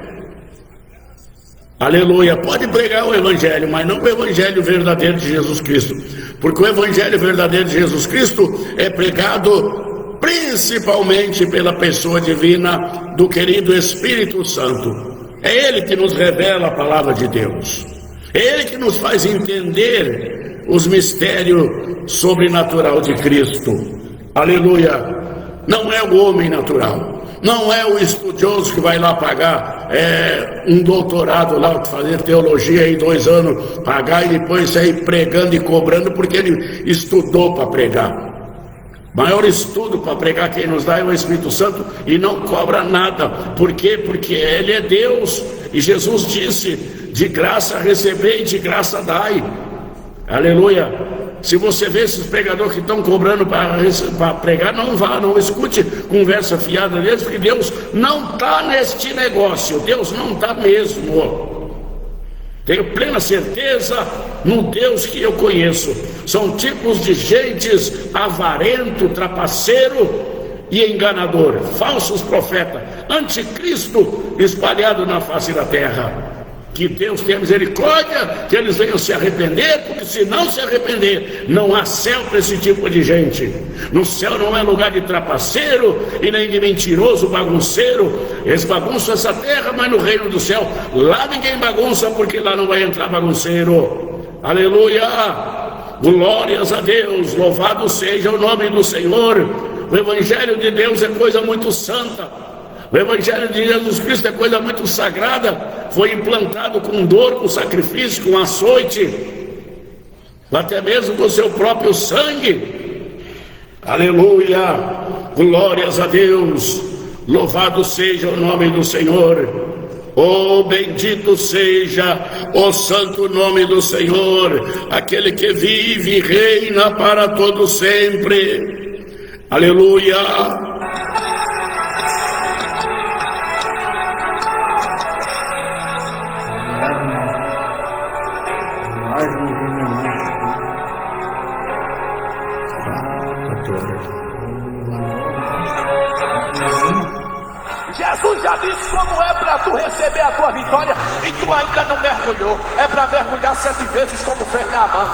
Aleluia, pode pregar o Evangelho, mas não o Evangelho verdadeiro de Jesus Cristo, porque o Evangelho verdadeiro de Jesus Cristo é pregado principalmente pela pessoa divina do querido Espírito Santo. É Ele que nos revela a palavra de Deus, é Ele que nos faz entender os mistérios sobrenaturais de Cristo. Aleluia, não é o homem natural. Não é o estudioso que vai lá pagar um doutorado lá, fazer teologia em 2 anos, pagar e depois sair pregando e cobrando porque ele estudou para pregar. Maior estudo para pregar quem nos dá é o Espírito Santo e não cobra nada. Por quê? Porque Ele é Deus e Jesus disse: de graça recebei, de graça dai. Aleluia. Se você vê esses pregadores que estão cobrando para pregar, não vá, não escute conversa fiada deles, porque Deus não está neste negócio, Deus não está mesmo. Tenho plena certeza no Deus que eu conheço. São tipos de gentes avarento, trapaceiro e enganador, falsos profetas, anticristo espalhado na face da terra. Que Deus tenha misericórdia, que eles venham se arrepender, porque se não se arrepender, não há céu para esse tipo de gente. No céu não é lugar de trapaceiro e nem de mentiroso, bagunceiro. Eles bagunçam essa terra, mas no reino do céu, lá ninguém bagunça, porque lá não vai entrar bagunceiro. Aleluia! Glórias a Deus, louvado seja o nome do Senhor. O Evangelho de Deus é coisa muito santa. O Evangelho de Jesus Cristo é coisa muito sagrada. Foi implantado com dor, com sacrifício, com açoite, até mesmo com seu próprio sangue. Aleluia, glórias a Deus, louvado seja o nome do Senhor. Oh, bendito seja o santo nome do Senhor, aquele que vive e reina para todo sempre. Aleluia. Jesus já disse como é para tu receber a tua vitória e tu ainda não mergulhou. É para mergulhar 7 vezes como fez Naamã.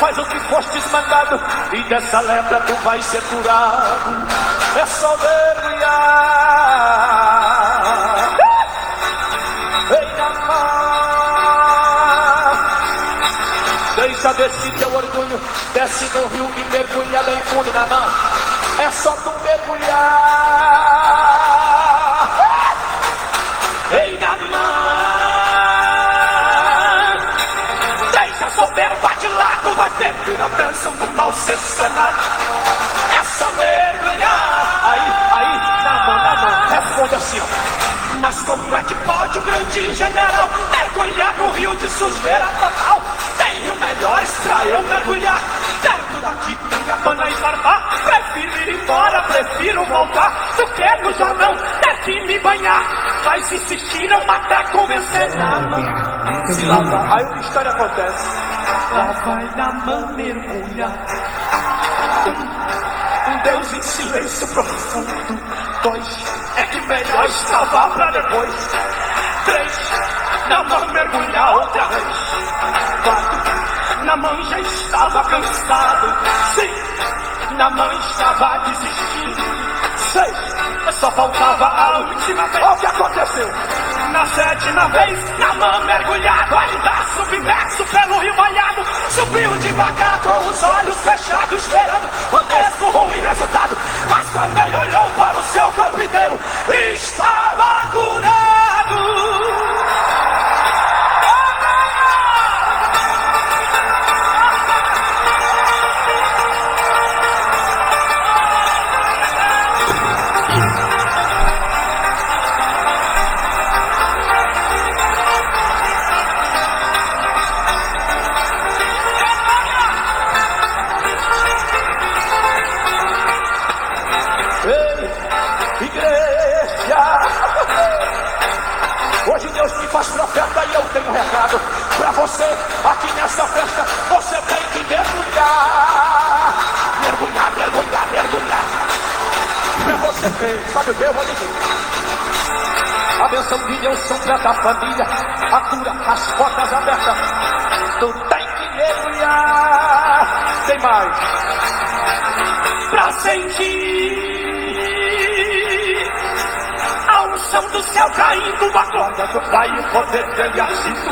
Faz o que fostes mandado e dessa lepra tu vais ser curado. É só mergulhar. Ei, Naamã, deixa desse teu orgulho, desce no rio e mergulha bem fundo, Naamã. É só tu mergulhar. Ei, Naamã, soberba de lado, vai ter que a bênção do mal ser sanado. É só mergulhar. Aí, Naamã, responde assim, ó. Mas como é que pode o grande general mergulhar no rio de sujeira total? Tenho melhores pra eu mergulhar. Dentro daqui tem cabana e farpar. Prefiro ir embora, prefiro voltar do que no Jordão ter que me banhar. Mas insistiram até convencer Naamã. Se lá vai, aí uma história acontece. Lá vai Naamã mergulhar. Deus em silêncio profundo. 2, é que melhor salvar pra depois. 3, Naamã mergulhar outra vez. 4, Naamã já estava cansado. 5, Naamã estava desistindo. 6, só faltava a última vez. Olha o que aconteceu. Na 7ª vez, Naamã mergulhado, ainda submerso pelo rio banhado. Subiu devagar com os olhos fechados, esperando o mesmo ruim resultado. Mas quando ele olhou para o seu corpo inteiro, estava curado. Hoje Deus me faz profeta e eu tenho um recado pra você. Aqui nessa festa você tem que mergulhar. Mergulhar, mergulhar, mergulhar. Pra você ver, sabe o que eu vou dizer? A bênção de Deus completa a família, a cura, as portas abertas. Tu tem que mergulhar. Tem mais pra sentir a unção do céu caindo, acorda do Pai, o poder dele agito.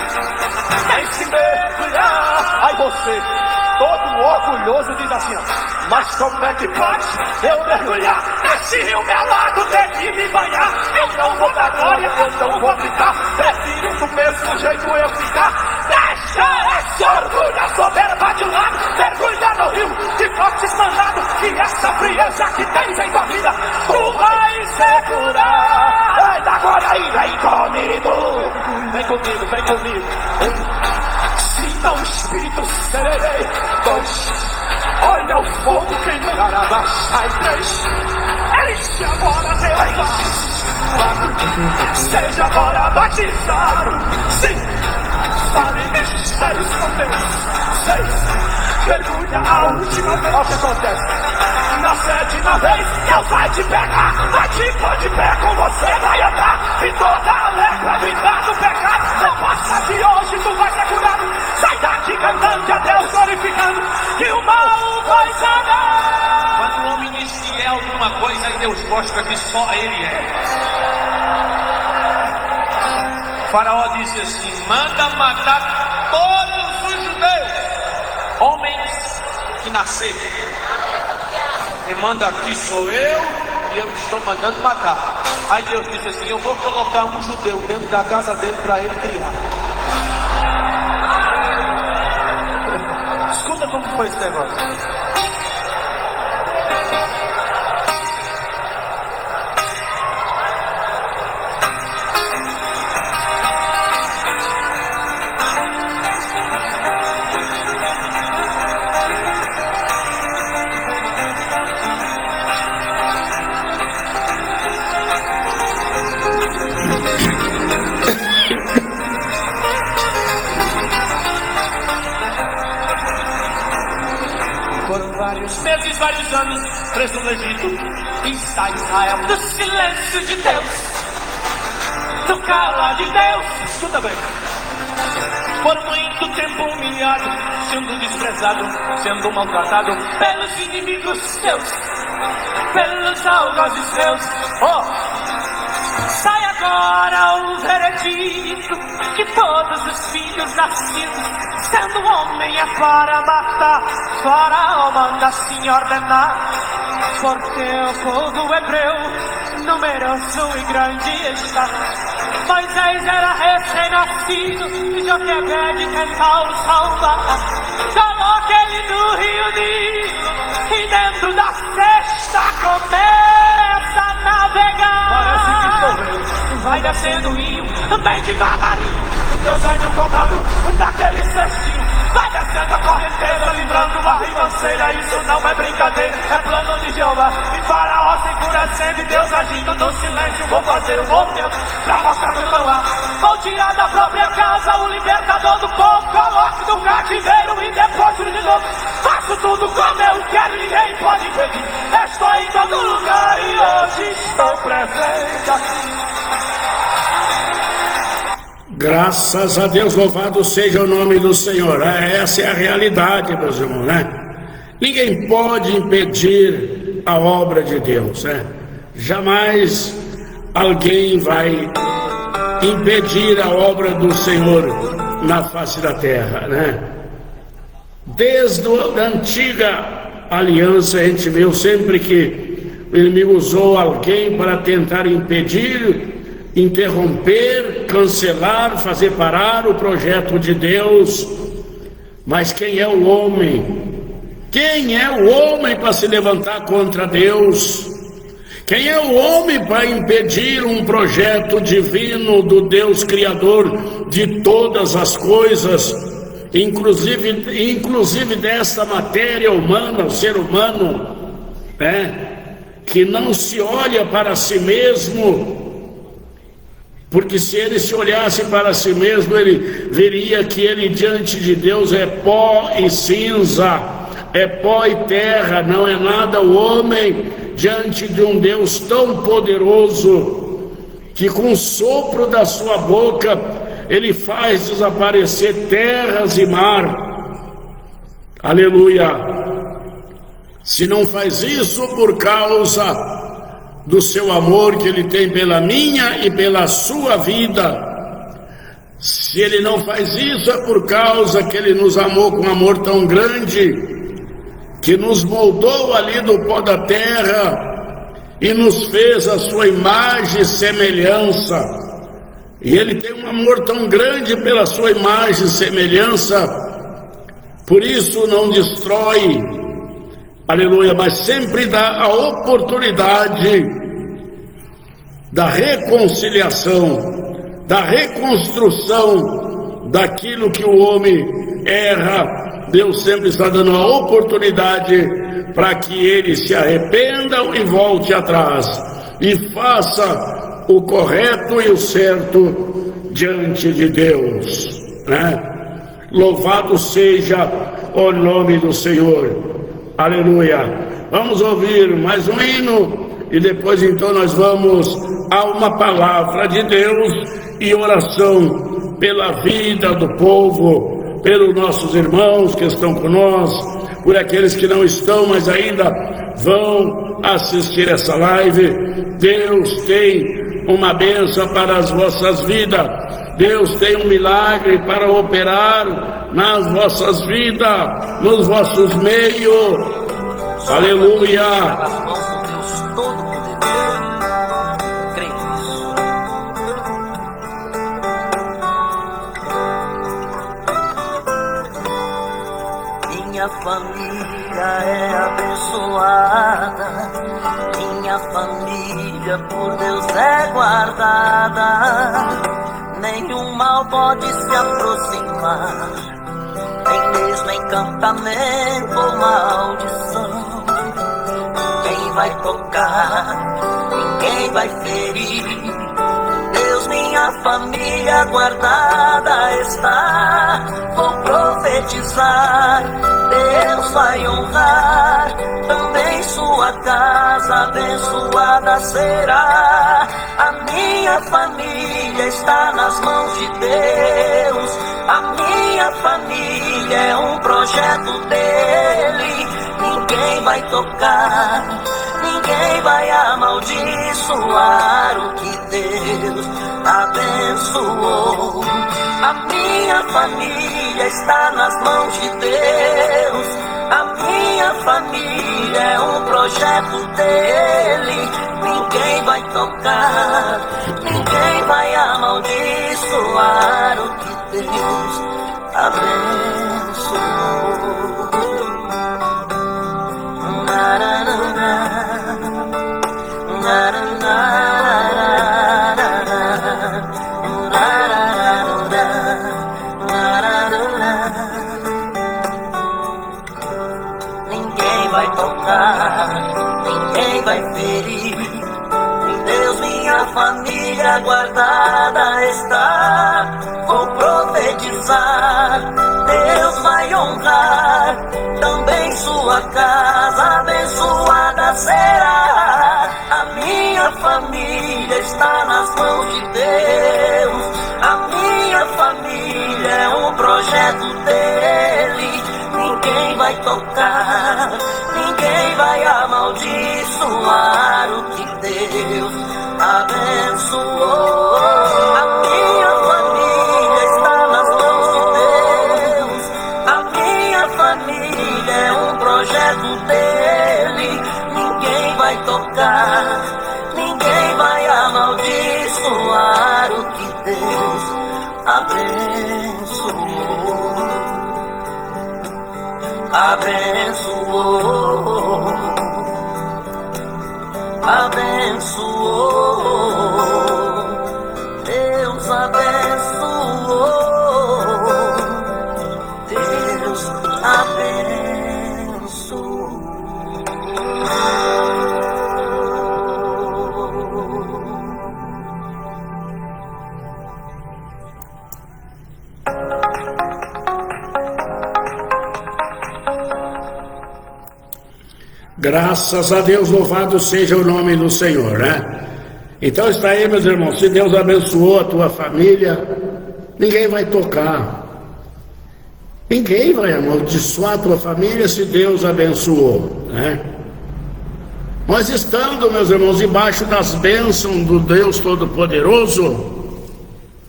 Tem que mergulhar. Aí você, todo orgulhoso, diz assim, ó, mas como é que pode eu mergulhar? Esse rio melado tem que me banhar. Eu não vou dar glória, eu não vou gritar. Prefiro do mesmo jeito eu ficar. Deixa esse orgulho, a soberba de lado. Mergulha no rio de fortes mandado. E essa frieza que tens em tua vida, tu vai segurar. Ai, agora aí, vem comigo. Vem comigo, vem comigo. Sinta o Espírito serei. 2, olha o fogo queimando. Sai 3, enche agora teu braço. 4, seja agora batizado. 5, fale mistérios com Deus. 6, mergulha a última vez. Olha o que acontece. Na 7ª vez, Deus vai te pegar. Vai te pôr de pé, com você vai andar. E toda a lepra viva do pecado. Não passa de hoje, tu vai ser curado. Sai daqui cantando a Deus, glorificando, que o mal vai sanar. Quando o homem diz que é alguma coisa, e Deus mostra que só ele é. O faraó disse assim: manda matar todos os judeus, homens que nasceram. Quem manda aqui sou eu, e eu estou mandando matar. Aí Deus disse assim: eu vou colocar um judeu dentro da casa dele para ele criar. conta como foi esse negócio. Meses, vários anos, preso no Egito, e sai Israel do silêncio de Deus, do calar de Deus. Escuta bem. Por muito tempo humilhado, sendo desprezado, sendo maltratado pelos inimigos seus, pelos algozes seus. Sai agora o veredito que todos os filhos nascidos, sendo homem é para matar, Faraó manda assim ordenar, porque o povo hebreu numeroso e grande está. Moisés era recém-nascido e Joquebede tentou salvar. Coloque ele no Rio Nilo e dentro da cesta começa a navegar. Parece que choveu. Vai descendo o rio, bem devagarinho. Deus vai no comando daquele cestinho. Vai descendo a correnteza, livrando a ribanceira. Isso não é brincadeira, é plano de Jeová. E Faraó se enfurecendo e Deus agindo no silêncio. Vou fazer um movimento pra mostrar que eu tô lá. Vou tirar da própria casa o libertador do povo. Coloque no cativeiro e depois de novo. Faço tudo como eu quero, ninguém pode impedir. Estou em todo lugar e hoje estou presente aqui. Graças a Deus, louvado seja o nome do Senhor. Essa é a realidade, meus irmãos, né? Ninguém pode impedir a obra de Deus, né? Jamais alguém vai impedir a obra do Senhor na face da terra, né? Desde a antiga aliança, a gente viu sempre que o inimigo usou alguém para tentar impedir, interromper, cancelar, fazer parar o projeto de Deus. Mas quem é o homem? Quem é o homem para se levantar contra Deus? Quem é o homem para impedir um projeto divino do Deus Criador de todas as coisas, inclusive dessa matéria humana, o ser humano, né? Que não se olha para si mesmo. Porque se ele se olhasse para si mesmo, ele veria que ele diante de Deus é pó e cinza, é pó e terra, não é nada o homem diante de um Deus tão poderoso, que com o sopro da sua boca, ele faz desaparecer terras e mar. Aleluia! Se não faz isso por causa do seu amor que ele tem pela minha e pela sua vida, se ele não faz isso é por causa que ele nos amou com um amor tão grande, que nos moldou ali do pó da terra e nos fez a sua imagem e semelhança. E ele tem um amor tão grande pela sua imagem e semelhança, por isso não destrói, aleluia, mas sempre dá a oportunidade da reconciliação, da reconstrução daquilo que o homem erra. Deus sempre está dando a oportunidade para que ele se arrependa e volte atrás e faça o correto e o certo diante de Deus, né? Louvado seja o nome do Senhor. Aleluia. Vamos ouvir mais um hino e depois então nós vamos a uma palavra de Deus e oração pela vida do povo, pelos nossos irmãos que estão conosco, por aqueles que não estão, mas ainda vão assistir essa live. Deus tem uma bênção para as vossas vidas. Deus tem um milagre para operar nas vossas vidas, nos vossos meios. Aleluia! Nas mãos do Deus Todo-Poderoso. Creio nisso. Minha minha família é abençoada, minha família por Deus é guardada. Nenhum mal pode se aproximar, nem mesmo encantamento ou maldição. Ninguém vai tocar, ninguém vai ferir. Deus, minha família guardada está. Vou profetizar, Deus vai honrar. Também sua casa abençoada será. A minha família está nas mãos de Deus. A minha família é um projeto dele. Ninguém vai tocar, ninguém vai amaldiçoar o que Deus abençoou. A minha família está nas mãos de Deus. A minha família é um projeto dele. Ninguém vai tocar, ninguém vai amaldiçoar o que Deus abençoou. Ninguém vai tocar, ninguém vai ferir. Em Deus minha família guardada está. Vou profetizar, Deus vai honrar. Também sua casa abençoada será. A minha família está nas mãos de Deus. A minha família é um projeto dele. Ninguém vai tocar, ninguém vai amaldiçoar o que Deus abençoou. A minha família está nas mãos de Deus. A minha família é um projeto dele. Ninguém vai tocar, ninguém vai amaldiçoar o que Deus abençoou. Abençoou, abençoou, Deus abençoou, Deus abençoou. Graças a Deus, louvado seja o nome do Senhor, né? Então está aí, meus irmãos, se Deus abençoou a tua família, ninguém vai tocar, ninguém vai amaldiçoar a tua família se Deus abençoou, né? Nós estando, meus irmãos, debaixo das bênçãos do Deus Todo-Poderoso,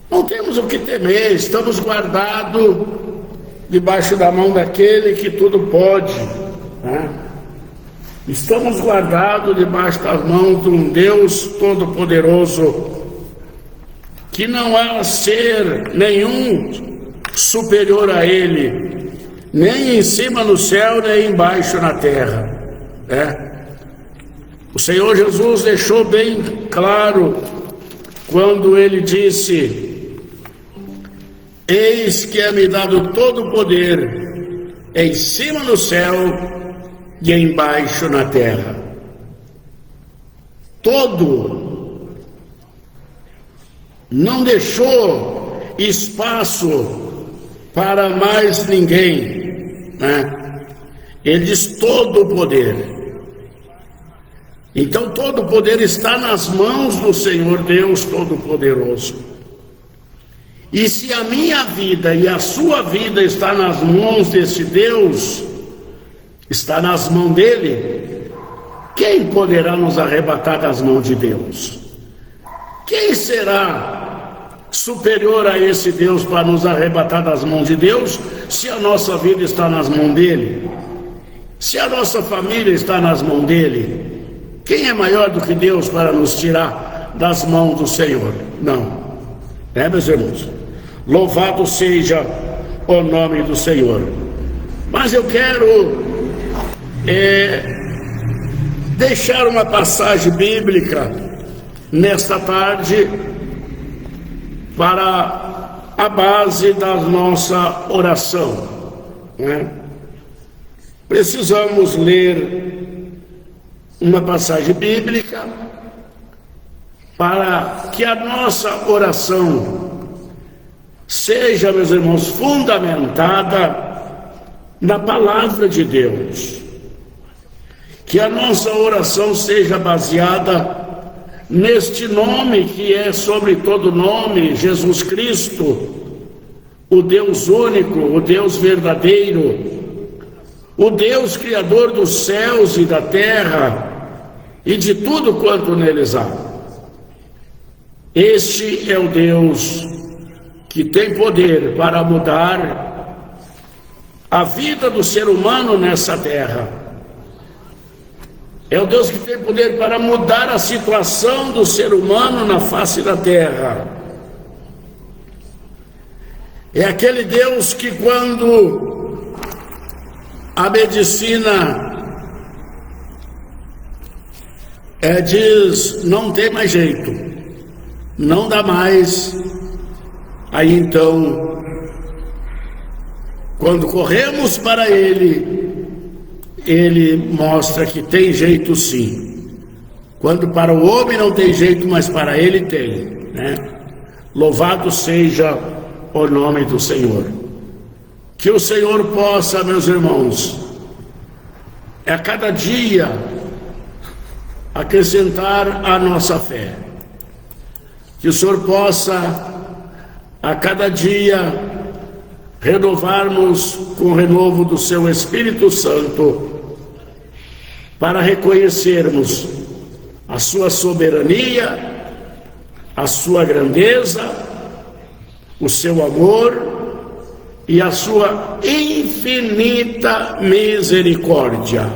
não temos o que temer, estamos guardados debaixo da mão daquele que tudo pode, né? Estamos guardados debaixo das mãos de um Deus Todo-Poderoso, que não há ser nenhum superior a Ele, nem em cima no céu, nem embaixo na terra, né? O Senhor Jesus deixou bem claro quando Ele disse: eis que é-me dado todo o poder em cima no céu e embaixo na terra. Todo. Não deixou espaço para mais ninguém, né? Ele diz todo o poder. Então todo o poder está nas mãos do Senhor Deus Todo-Poderoso. E se a minha vida e a sua vida está nas mãos desse Deus, está nas mãos dele, quem poderá nos arrebatar das mãos de Deus? Quem será superior a esse Deus para nos arrebatar das mãos de Deus, se a nossa vida está nas mãos dele? Se a nossa família está nas mãos dele? Quem é maior do que Deus para nos tirar das mãos do Senhor? Não. Meus irmãos? Louvado seja o nome do Senhor. Mas eu quero deixar uma passagem bíblica nesta tarde para a base da nossa oração, né? Precisamos ler uma passagem bíblica para que a nossa oração seja, meus irmãos, fundamentada na palavra de Deus. Que a nossa oração seja baseada neste nome que é sobre todo nome, Jesus Cristo, o Deus único, o Deus verdadeiro, o Deus criador dos céus e da terra e de tudo quanto neles há. Este é o Deus que tem poder para mudar a vida do ser humano nessa terra. É o Deus que tem poder para mudar a situação do ser humano na face da terra. É aquele Deus que, quando a medicina diz não tem mais jeito, não dá mais, aí então, quando corremos para Ele mostra que tem jeito sim. Quando para o homem não tem jeito, mas para Ele tem, né? Louvado seja o nome do Senhor. Que o Senhor possa, meus irmãos, a cada dia acrescentar a nossa fé. Que o Senhor possa a cada dia renovarmos com o renovo do seu Espírito Santo, para reconhecermos a sua soberania, a sua grandeza, o seu amor e a sua infinita misericórdia.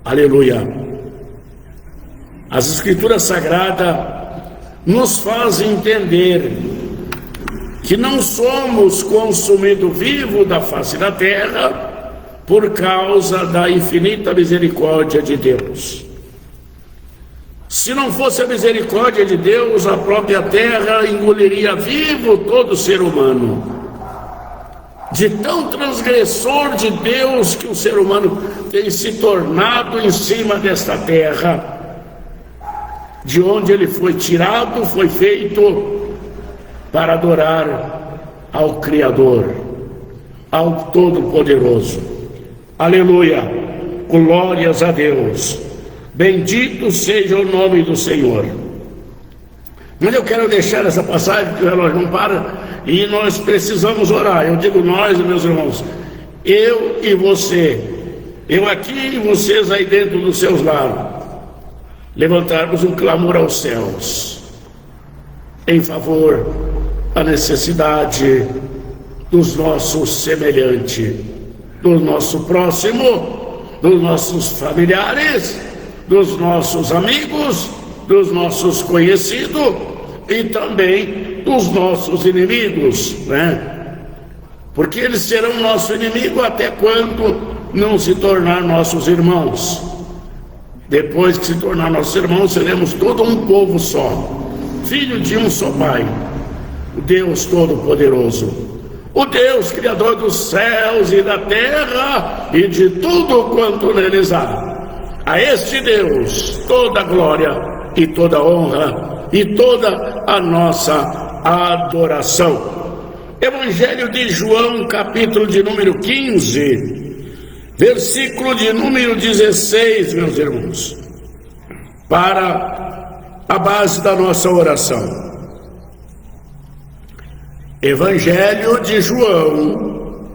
Aleluia. As Escrituras Sagradas nos fazem entender que não somos consumidos vivos da face da terra por causa da infinita misericórdia de Deus. Se não fosse a misericórdia de Deus, a própria terra engoliria vivo todo ser humano. De tão transgressor de Deus que o ser humano tem se tornado em cima desta terra, de onde ele foi tirado, foi feito para adorar ao Criador, ao Todo-Poderoso. Aleluia, glórias a Deus, bendito seja o nome do Senhor. Mas eu quero deixar essa passagem, porque o relógio não para, e nós precisamos orar. Eu digo nós, meus irmãos, eu e você, eu aqui e vocês aí dentro dos seus lares, levantarmos um clamor aos céus, em favor da necessidade dos nossos semelhantes, do nosso próximo, dos nossos familiares, dos nossos amigos, dos nossos conhecidos e também dos nossos inimigos, né? Porque eles serão nosso inimigo até quando não se tornar nossos irmãos. Depois que se tornar nossos irmãos, seremos todo um povo só, filho de um só Pai, o Deus Todo-Poderoso. O Deus Criador dos céus e da terra e de tudo quanto neles há. A este Deus toda a glória e toda a honra e toda a nossa adoração. Evangelho de João, capítulo de número 15, versículo de número 16, meus irmãos, para a base da nossa oração. Evangelho de João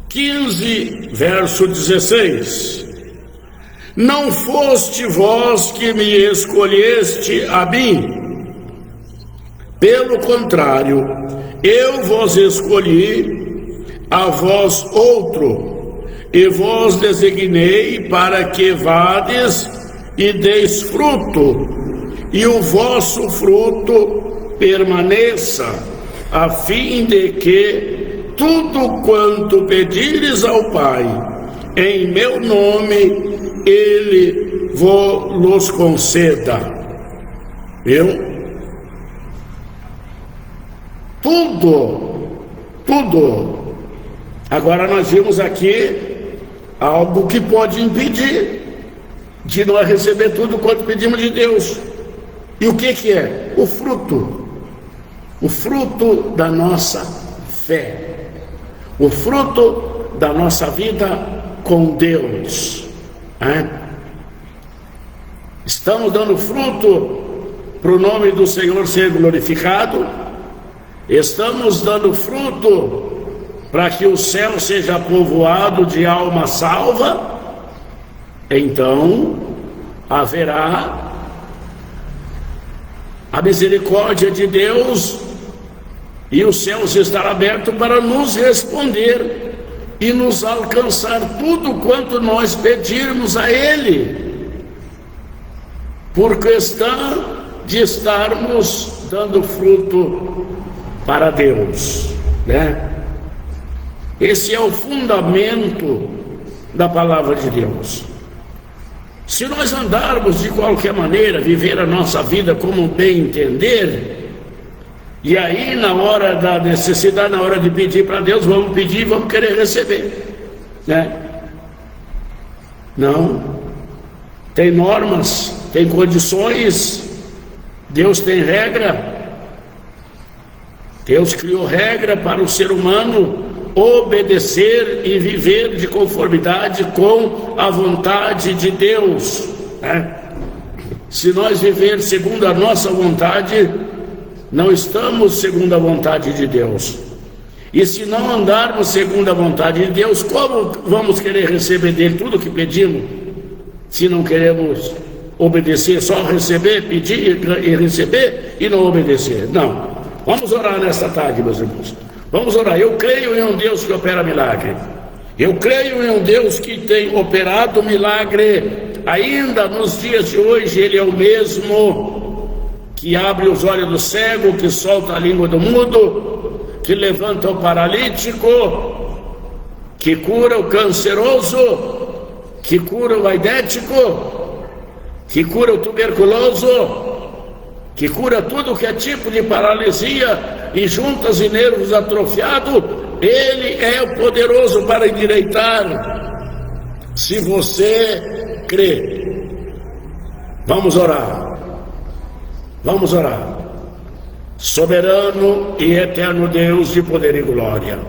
15, verso 16. Não foste vós que me escolheste a mim, pelo contrário, eu vos escolhi a vós outro, e vos designei para que vades e deis fruto, e o vosso fruto permaneça, a fim de que tudo quanto pedires ao Pai, em meu nome, Ele vos conceda. Viu? Tudo. Agora nós vimos aqui algo que pode impedir de nós receber tudo quanto pedimos de Deus. E o que é? O fruto da nossa fé, o fruto da nossa vida com Deus, né? Estamos dando fruto para o nome do Senhor ser glorificado, estamos dando fruto para que o céu seja povoado de alma salva. Então haverá a misericórdia de Deus e os céus estarão abertos para nos responder e nos alcançar tudo quanto nós pedirmos a Ele, por questão de estarmos dando fruto para Deus, né? Esse é o fundamento da palavra de Deus. Se nós andarmos de qualquer maneira, viver a nossa vida como bem entender, e aí na hora da necessidade, na hora de pedir para Deus, vamos pedir e vamos querer receber, né? Não. Tem normas, tem condições, Deus tem regra. Deus criou regra para o ser humano obedecer e viver de conformidade com a vontade de Deus, né? Se nós viver segundo a nossa vontade, não estamos segundo a vontade de Deus. E se não andarmos segundo a vontade de Deus, como vamos querer receber dele tudo que pedimos, se não queremos obedecer, só receber, pedir e receber e não obedecer? Não. Vamos orar nesta tarde, meus irmãos. Vamos orar. Eu creio em um Deus que opera milagre. Eu creio em um Deus que tem operado milagre. Ainda nos dias de hoje, Ele é o mesmo que abre os olhos do cego, que solta a língua do mudo, que levanta o paralítico, que cura o canceroso, que cura o aidético, que cura o tuberculoso, que cura tudo que é tipo de paralisia e juntas e nervos atrofiados. Ele é o poderoso para endireitar, se você crê. Vamos orar. Vamos orar. Soberano e eterno Deus de poder e glória,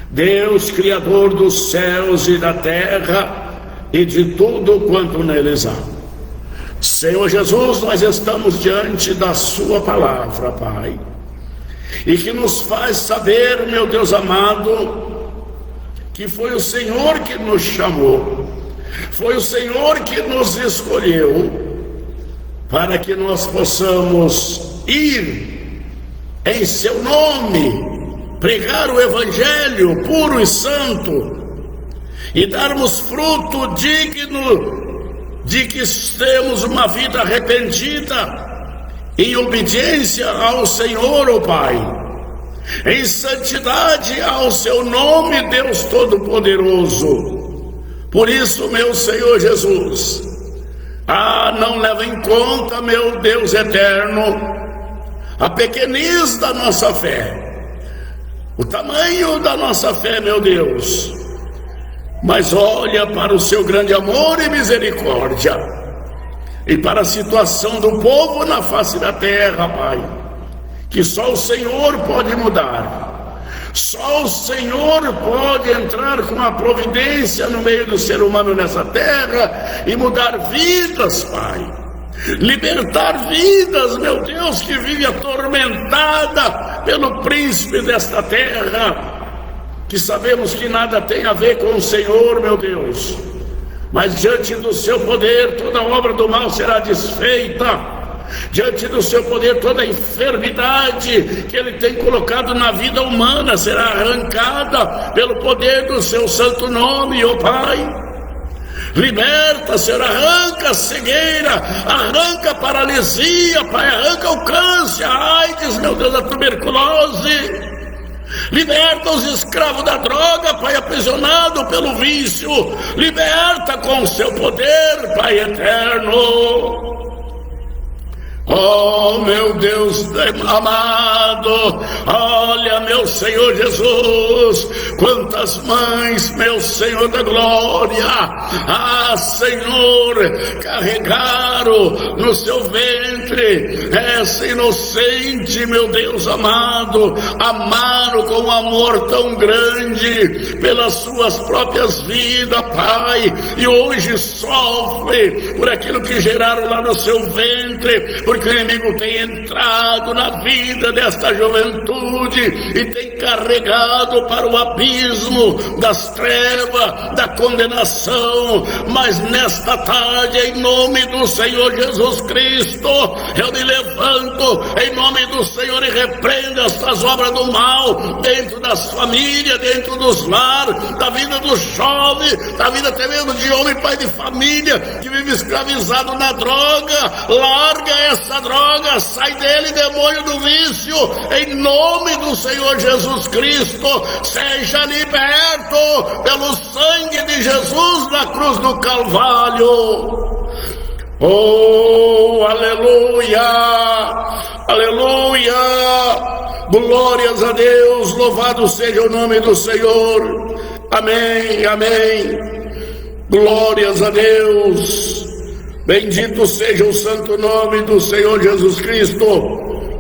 Deus criador dos céus e da terra e de tudo quanto neles há, Senhor Jesus, nós estamos diante da sua palavra, Pai, e que nos faz saber, meu Deus amado, que foi o Senhor que nos chamou, foi o Senhor que nos escolheu, para que nós possamos ir em seu nome, pregar o Evangelho puro e santo, e darmos fruto digno de que temos uma vida arrependida, em obediência ao Senhor, ó Pai, em santidade ao seu nome, Deus Todo-Poderoso. Por isso, meu Senhor Jesus, não leva em conta, meu Deus eterno, a pequenez da nossa fé, o tamanho da nossa fé, meu Deus, mas olha para o seu grande amor e misericórdia, e para a situação do povo na face da terra, Pai, que só o Senhor pode mudar, só o Senhor pode entrar com a providência no meio do ser humano nessa terra e mudar vidas, Pai, libertar vidas, meu Deus, que vive atormentada pelo príncipe desta terra, que sabemos que nada tem a ver com o Senhor, meu Deus, mas diante do seu poder toda obra do mal será desfeita, diante do seu poder toda enfermidade que ele tem colocado na vida humana será arrancada pelo poder do seu santo nome, ó Pai. Liberta, Senhor, arranca a cegueira, arranca a paralisia, Pai, arranca o câncer, a AIDS, meu Deus, a tuberculose, Liberta os escravos da droga, Pai, aprisionado pelo vício. Liberta com seu poder, Pai eterno. Oh, meu Deus amado, olha, meu Senhor Jesus, quantas mães, meu Senhor da glória, Senhor, carregaram no seu ventre essa inocente, meu Deus amado, amaram com um amor tão grande pelas suas próprias vidas, Pai, e hoje sofre por aquilo que geraram lá no seu ventre, porque o inimigo tem entrado na vida desta juventude e tem carregado para o abismo das trevas, da condenação. Mas nesta tarde, em nome do Senhor Jesus Cristo, eu me levanto em nome do Senhor e repreendo estas obras do mal dentro das famílias, dentro dos lares, da vida dos jovens, da vida até mesmo de homem, pai de família, que vive escravizado na droga. Larga essa droga, sai dele, demônio do vício, em nome do Senhor Jesus Cristo. Seja liberto pelo sangue de Jesus na cruz do Calvário. Oh, aleluia, aleluia, glórias a Deus, louvado seja o nome do Senhor. Amém, amém, glórias a Deus. Bendito seja o santo nome do Senhor Jesus Cristo,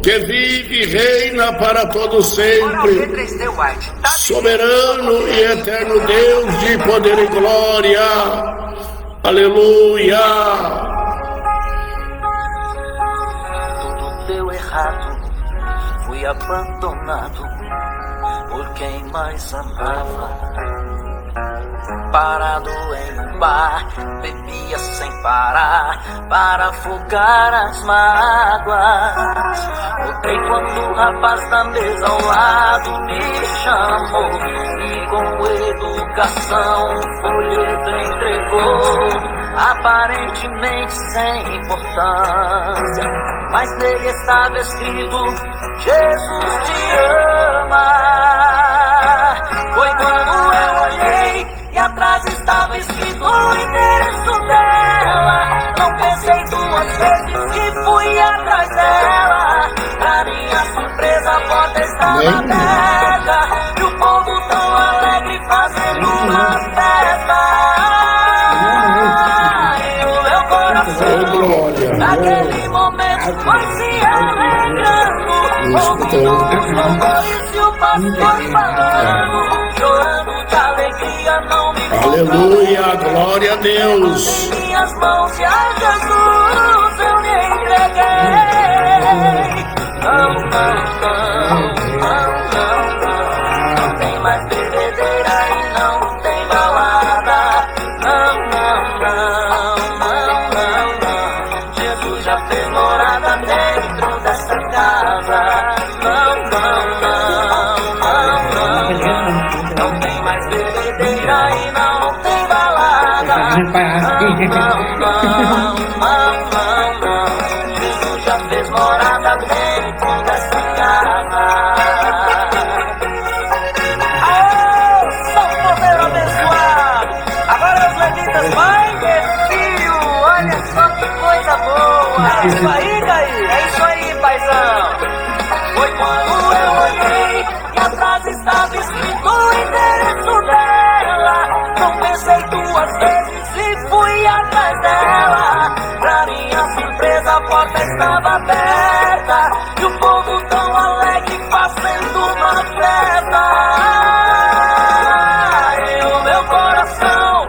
que vive e reina para todo sempre, soberano e eterno Deus de poder e glória. Aleluia. Tudo deu errado, fui abandonado por quem mais amava. Parado em um bar, bebia sem parar para afogar as mágoas. Notei quando o rapaz da mesa ao lado me chamou e com educação um folheto entregou, aparentemente sem importância, mas nele estava escrito: Jesus te ama. Foi quando eu olhei e atrás estava escrito o endereço dela. Não pensei duas vezes e fui atrás dela. Pra minha surpresa a porta estava aberta e o povo tão alegre fazendo uma festa. E o meu coração naquele momento foi se alegrando, ouvindo os louvores e o pastor falando, chorando de alegria, não me Aleluia, glória a Deus. em minhas mãos e a Jesus eu me entreguei. Não, não, não, não, não, não. Não tem mais bebedeira e não tem balada. Não, não, não, não, não, não. Jesus já fez morada dentro dessa casa. Não, não, não, não, não, não. Não tem mais bebedeira e não tem balada. Não, não, não, não, não. Jesus já fez morada dentro dessa casa. Aê, São Poder abençoado. Agora os levitas, mãe e filho, olha só que coisa boa. É isso aí, Gaí, é isso aí, paizão. Foi quando eu olhei e atrás estava escrito o endereço dela. Não pensei duas vezes e fui atrás dela. Pra minha surpresa a porta estava aberta e o povo tão alegre fazendo uma festa. E o meu coração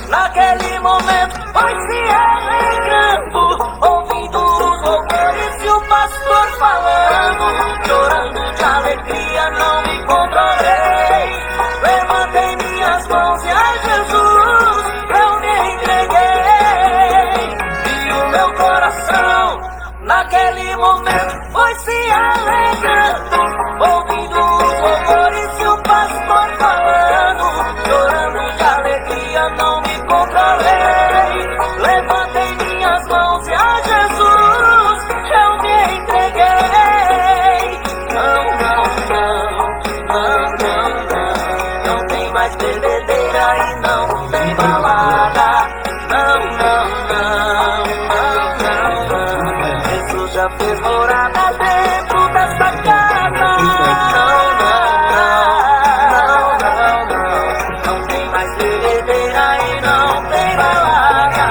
naquele momento foi se alegrando, ouvindo os louvores e o pastor falando, chorando de alegria, não me controlei. Levantei minhas mãos e a Jesus eu me entreguei. E o meu coração naquele momento foi se alegrando, ouvindo os louvores e o pastor falando, chorando de alegria, não me controlei. Levantei minhas mãos e a Jesus eu me entreguei. Não, não, não, não, mais bebedeira e não tem balada. Não, não, não, não, não, não. Jesus já fez morada dentro dessa casa. Não, não, não, não, não. Não tem mais bebedeira e não tem balada.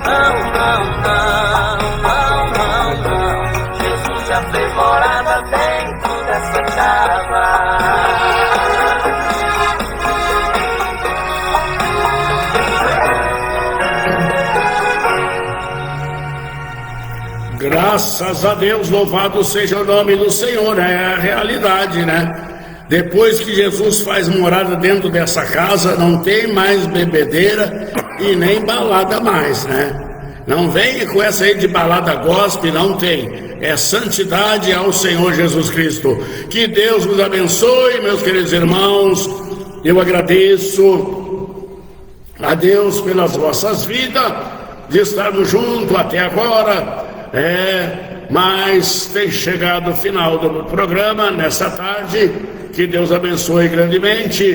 Não, não, não, não, não, não. Jesus já fez morada dentro dessa casa. Graças a Deus, louvado seja o nome do Senhor, é a realidade, né? Depois que Jesus faz morada dentro dessa casa, não tem mais bebedeira e nem balada mais, né? Não venha com essa aí de balada gospel, não tem. É santidade ao Senhor Jesus Cristo. Que Deus nos abençoe, meus queridos irmãos. Eu agradeço a Deus pelas vossas vidas, de estarmos juntos até agora. Mas tem chegado o final do programa nesta tarde. Que Deus abençoe grandemente.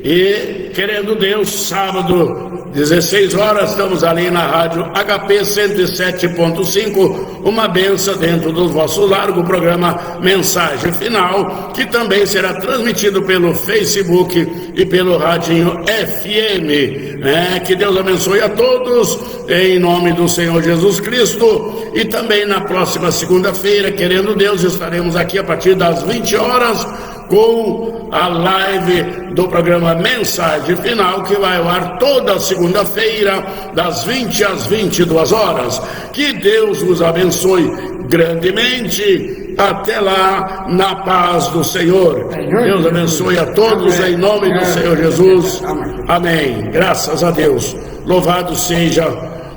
E querendo Deus, sábado 16 horas, estamos ali na rádio HP 107.5, uma benção dentro do vosso lar, o programa Mensagem Final, que também será transmitido pelo Facebook e pelo Radinho FM, né? Que Deus abençoe a todos, em nome do Senhor Jesus Cristo. E também na próxima segunda-feira, querendo Deus, estaremos aqui a partir das 20 horas, com a live do programa Mensagem Final, que vai ao ar toda segunda-feira, das 20 às 22 horas. Que Deus os abençoe grandemente. Até lá, na paz do Senhor. Deus abençoe a todos, em nome do Senhor Jesus. Amém. Graças a Deus. Louvado seja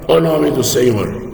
o nome do Senhor.